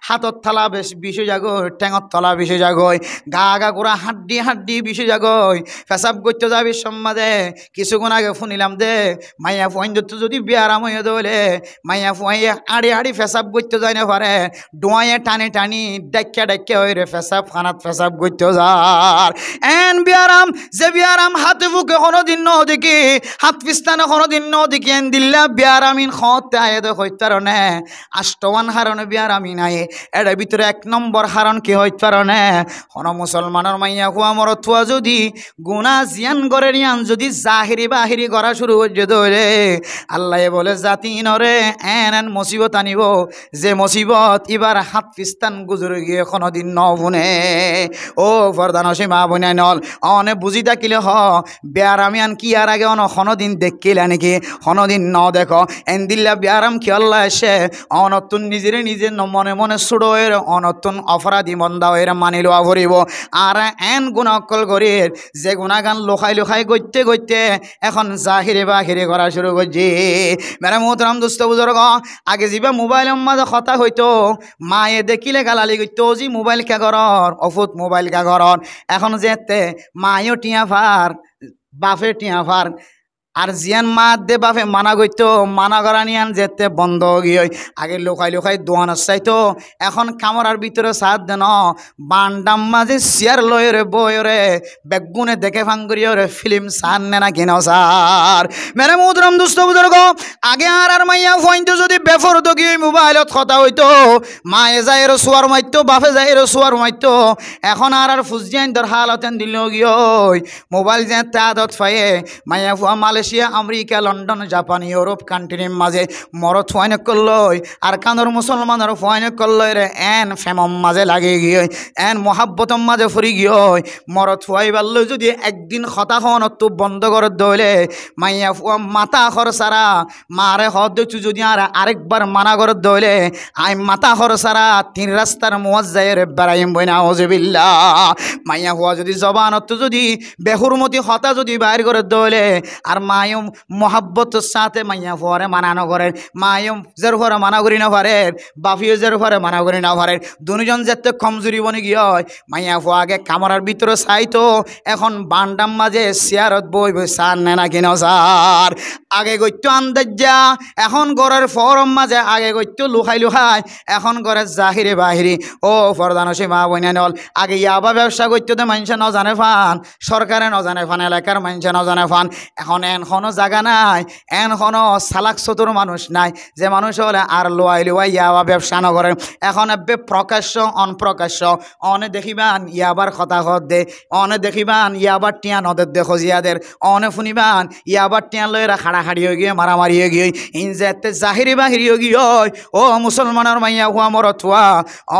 হাতত থালা বেশ বিশে যাগই ঠেঙত তলা বিশে যাগই গা গোড়া হাড্ডি বিশে যাগই পেশাব করতে যাবি সম্মাদে কিছুক্ষণ আগে শুনিলাম দে মাইয়া ফুয়াইন যদি বিয়ারাম হয়ে দলে মাইয়া ফুয়াইয়ে আড়ি পেশাব করতে যায় না পারে ডোয়াইয়ে টানি ডাক্কা হয়ে রে পেশাব খানাত পেশাব করতে যার এন বিয়ারাম যে বিয়ারাম হাতে বুকে কোনোদিন ন দেখি হাত পিস্তানে কোনোদিন ন দেখি এন দিল্লা বিয়ারামিন খতে আয়ে দে হইতারণে আষ্টমান হারণে বিয়ারামিন আয়ে এর ভিতরে 1 নম্বর হারণ কি হইতারণে কোন মুসলমানের মাইয়া হুয়া মরত হুয়া যদি গুনাহ জিয়ান করে নিয়ান যদি জাহিরি বাহিরি করা শুরু হয়ে ধরে আল্লাহ বলে জাতি নরে এন মুসিবত আনিব যে মুসিবত এবার হাত পিস্তান গুজরে গিয়ে কোনোদিন ন বুনে ও ফরদানসী মা বুনে নল অনে বুঝি থাকিলে হ বিয়ারামিয়ান কি আর আগে অন কোনোদিন দেখিলে নাকি কোনোদিন ন দেখো এন দিল্লা বিয়ারাম কি আল্লাহ এসে অনতুন নিজে মনে ছুড়ো এর অনতুন অপরাধী বন্দা এর মানি লওয়া ভরিব আর এন গুণাকল করির যে গুণাগান লোখাই গইতে এখন জাহিরে বাহিরে করা শুরু করছি মেরা মোহতরম দুস্থ বুজুর্গ আগে যাবা মোবাইলের মাঝে কথা হইতো মায়ে দেখিলে গালালি করতো জি মোবাইল কে ঘরর অফুত মোবাইল কে ঘরর এখন যেতে মায়েও টিয়া ফার বাপে টিয়া ফার আর জিয়ান মা দে বাপে মানা করতো মানা করা নিয়ান যেতে বন্ধ গিয়ে আগে লোকাই দোয়ান চাইতো এখন কামরার ভিতরে সাথ দেন বান্ডাম মাঝে চেয়ার লয়রে বয়রে বেগুনে দেখে ফাঙ্গুরিয়রে ফিল্ম সার নে না কিনা সার মেরে মুদ্রম দুস্থ বুজুর্গ আগে আর মাইয়া ফইনতো যদি বেফর দগি মোবাইলত কথা হইতো মায়ে যায় সোয়ার মাইতো বাপে যায় সোয়ার মাইতো এখন আর ফুজিয়ান দর হালতেন দিল গিয়ে মোবাইল যে আদত ফায়ে মাইয়া ফুয়া Malaysia America London Japan Europe কান্ট্রির মাঝে মরত ফাইনে করলই আর কানর মুসলমানের ফাইনে করলই রে এন ফেমম মাঝে লাগে গিয়ে এন মহাব্বতম মাঝে ফুরি গিয়ে মরত ফুয়াই পারল যদি একদিন কথা হনত বন্ধ করে দইলে মাইয়া ফুয়া মাথা খর সারা মারে হদ দেখছু যদি আর আরেকবার মানা করে দইলে আই মাথা খর সারা 3 রাস্তার মুয়াজ্জায়ের বেড়াইম বইনা আউযুবিল্লাহ মাইয়া ফুয়া যদি জবানত যদি বেহুরমতি হতা যদি বাইর করে দইলে আর মায়ম মহাব্বতর সাথে মাইয়া ফুয়ারে মানানো করেন মায়ম জের ফুয়ারে মানা করি না পারেন বাফিও জের ফুয়ারে মানা করি না পারেন দুজন যেতে কমজোরি বনে গিয়ে হয় মাইয়া ফুয়া আগে কামরার ভিতরে চাইতো এখন বান্ডাম মাঝে চেয়ারত বই বই সার নে না কিনা সার আগে গইতো আন্দাজ যা এখন ঘরের ফরম মাঝে আগে গইতো লুকাই লুকাই এখন ঘরের জাহিরে বাহিরি ও ফরদানসী মা বইনা নল আগে ইয়াবা ব্যবসা করতে তো মানুষে নজানে ফান সরকারে নজানে ফান এলাকার মানুষে নজানে ফান এখন এনখনো জায়গা নাই এনখনো সালাক চতুর মানুষ নাই যে মানুষ হলে আর লোয়াই লোয়াই ইয়াবা ব্যবসা নকরেন এখন এবে প্রকাশ্য অনপ্রকাশ্য অনে দেখিবান ইয়াবার কথা হত দে অনে দেখিবান ইয়াবার টিয়া নদের দে খজিয়াদের অনে শুনিবান ইয়াবার টিয়া লয়েরা খাড়াখাড়ি হয়ে গিয়ে মারামারি হয়ে গিয়ে ইনজেতে জাহিরি বাহিরি হয়ে গিয়ে ও মুসলমানের মাইয়া হুয়া মরত হুয়া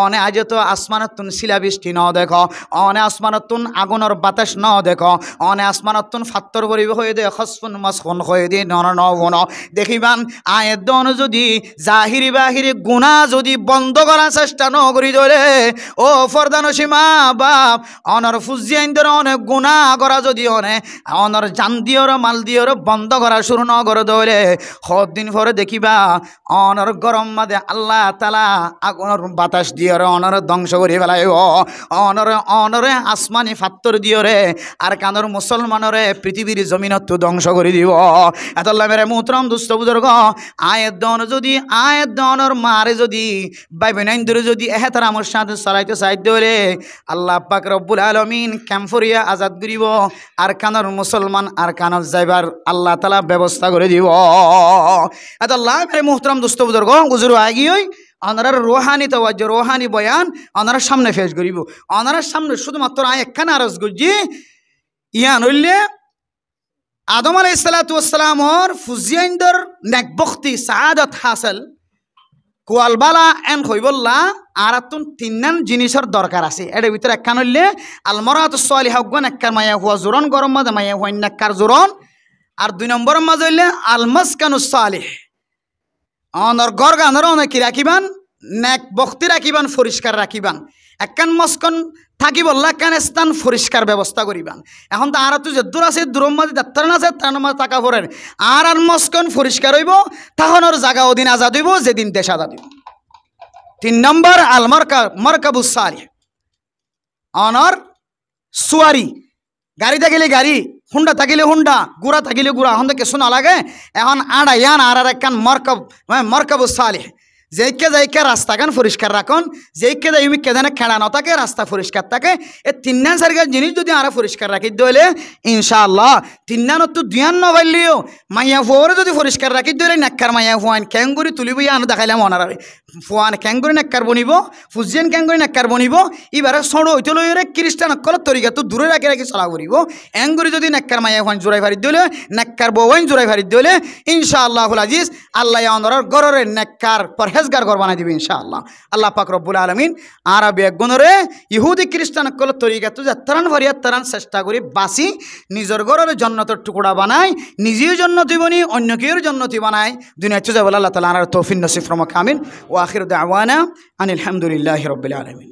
অনে আজ তো আসমানতুন শিলাবৃষ্টি ন দেখ অনে আসমানতুন আগুনের বাতাস ন দেখ অনে আসমানতুন ফাত্তর পরিব হয়ে দে খসফুন মসফুন হয়ে দিয়ে নন নন দেখিবান আয়ের দন যদি জাহিরি বাহিরি গুণা যদি বন্ধ করার চেষ্টা ন করি ধরে ও ফরদানসী মা বাপ অনর ফুজিয়াইন্দর অনেক গুণা করা যদি অনর জান দিওর মাল দিওর বন্ধ করা শুরু ন করে ধরে দিন পরে দেখিবা অনর গরম মাদে আল্লাহ তালা আগুনের বাতাস দিওর অনর ধ্বংস করে ফেলাইব অনরে আসমানি ফাত্তর দিওরে আর কানর মুসলমানরে পৃথিবীর জমিনত ধ্বংস করে দিব এতল্লা মেরে মুহতরম দুস্থ বুজুর্গ আয়ের দনর মারে যদি বাইবেনাইন্দরে যদি এহেতার আমার সাথে চলাইতে চাইতে হলে আল্লাহ পাক রব্বুল আলামিন ক্যাম্পরিয়া আজাদ করিব আর কানর মুসলমান আর কানর যাইবার আল্লাহ তালা ব্যবস্থা করে দিব এতল্লা মেরে মুহতরম দুস্থ বুজুর্গ গুজুর আগিয়ে অনারার রোহানি তাওয়াজ্জু রোহানি বয়ান অনারার সামনে পেশ করিব অনারার সামনে শুধুমাত্র একখানা আরজ করছি ইয়ান হইলে আদম আলাইহিস সালাতু ওয়াস সালামর ফুজিয়াইন্দর নেকবখতি সাআদাত হাসিল কোয়ালবালা এন হইবল্লা আর তুন তিননান জিনিসের দরকার আছে এর ভিতরে একখান হইলে আলমরাতুস সালিহা গুণ একখান মায়া হুয়া জোরন গরম মাঝে মায়া হুয়া নেককার জোরন আর দুই নম্বরের মাঝে হইলে আলমাসকানুস সালিহ অনর গরগানর অনেক কি রাখিবান নেক বখতি রাখিবান পরিষ্কার রাখিবান একখান মস্কন থাকি বললা একখান স্থান পরিষ্কার ব্যবস্থা করিবান এখন তো আর তো যে দূর আছে দূর মাঝে ডাক্তার আছে তার মাঝে টাকা পড়েন আর মস্কন পরিষ্কার হইব তখন ওর জায়গা ওদিন আজাদ হইব যেদিন দেশ আজাদ হইব তিন নম্বর আল মারকাবুস সালিহ অনর সুয়ারি গাড়ি থাকিলে গাড়ি হুন্ডা থাকিলে হুন্ডা গুড়া থাকিলে গুড়া এখন তো কিছু নালাগে এখন আড়া ইয়ান আর একখান মারকাবুস সালিহ যেইকে যাইকে রাস্তাখান পরিষ্কার রাখুন যেইকে যাই কেদানে খেড়া ন থাকে রাস্তা পরিষ্কার থাকে এই তিন চারিগার জিনিস যদি আরো পরিষ্কার রাখি দিলে ইনশাআল্লাহ তিনানত তো দুয়ান নবাইলিও মাইয়া ফুয়ারে যদি পরিষ্কার রাখি দিলে নেককার মাইয়া ফুয়ান ক্যাঙ্গুরি তুলিব আনো দেখাইলাম অনারে ফুয়ান ক্যাঙ্গুরি নেককার বনিব ফুজিয়ান ক্যাঙ্গুরি নেককার বনিব এবারে সড়ো হইতে লইরে খ্রিস্টান অকল তরিকা তো দূরে রাখি রাখি চলা করিব এঙ্গুরি যদি নেককার মাইয়া ফুয়ান জোড়াই ফারি দিলে নেককার বউয়াইন জোড়াই ফারি দিলে ইনশাআল্লাহুল আজিজ আল্লাহ অনরের গররে নেককার পরহেজগার ঘর বানাই দিবে ইনশাআল্লাহ আল্লাহ পাক রব্বুল আলামিন আরবি একগুণরে ইহুদি খ্রিস্টান অকল তরিকা তো যাত্রান ভরিয়া তারান চেষ্টা করি বাসি নিজের ঘরের জন্নতের টুকরা বানাই নিজেও জন্নতি বনি অন্য কেউর জন্নতি বানাই দুনিয়া চুজা বলে আল্লাহ তাআলা আর তৌফিক নসিব ফরমাক আমিন ওয়া আখিরু দাওয়ানা আনিল হামদুলিল্লাহি রাব্বিল আলামিন।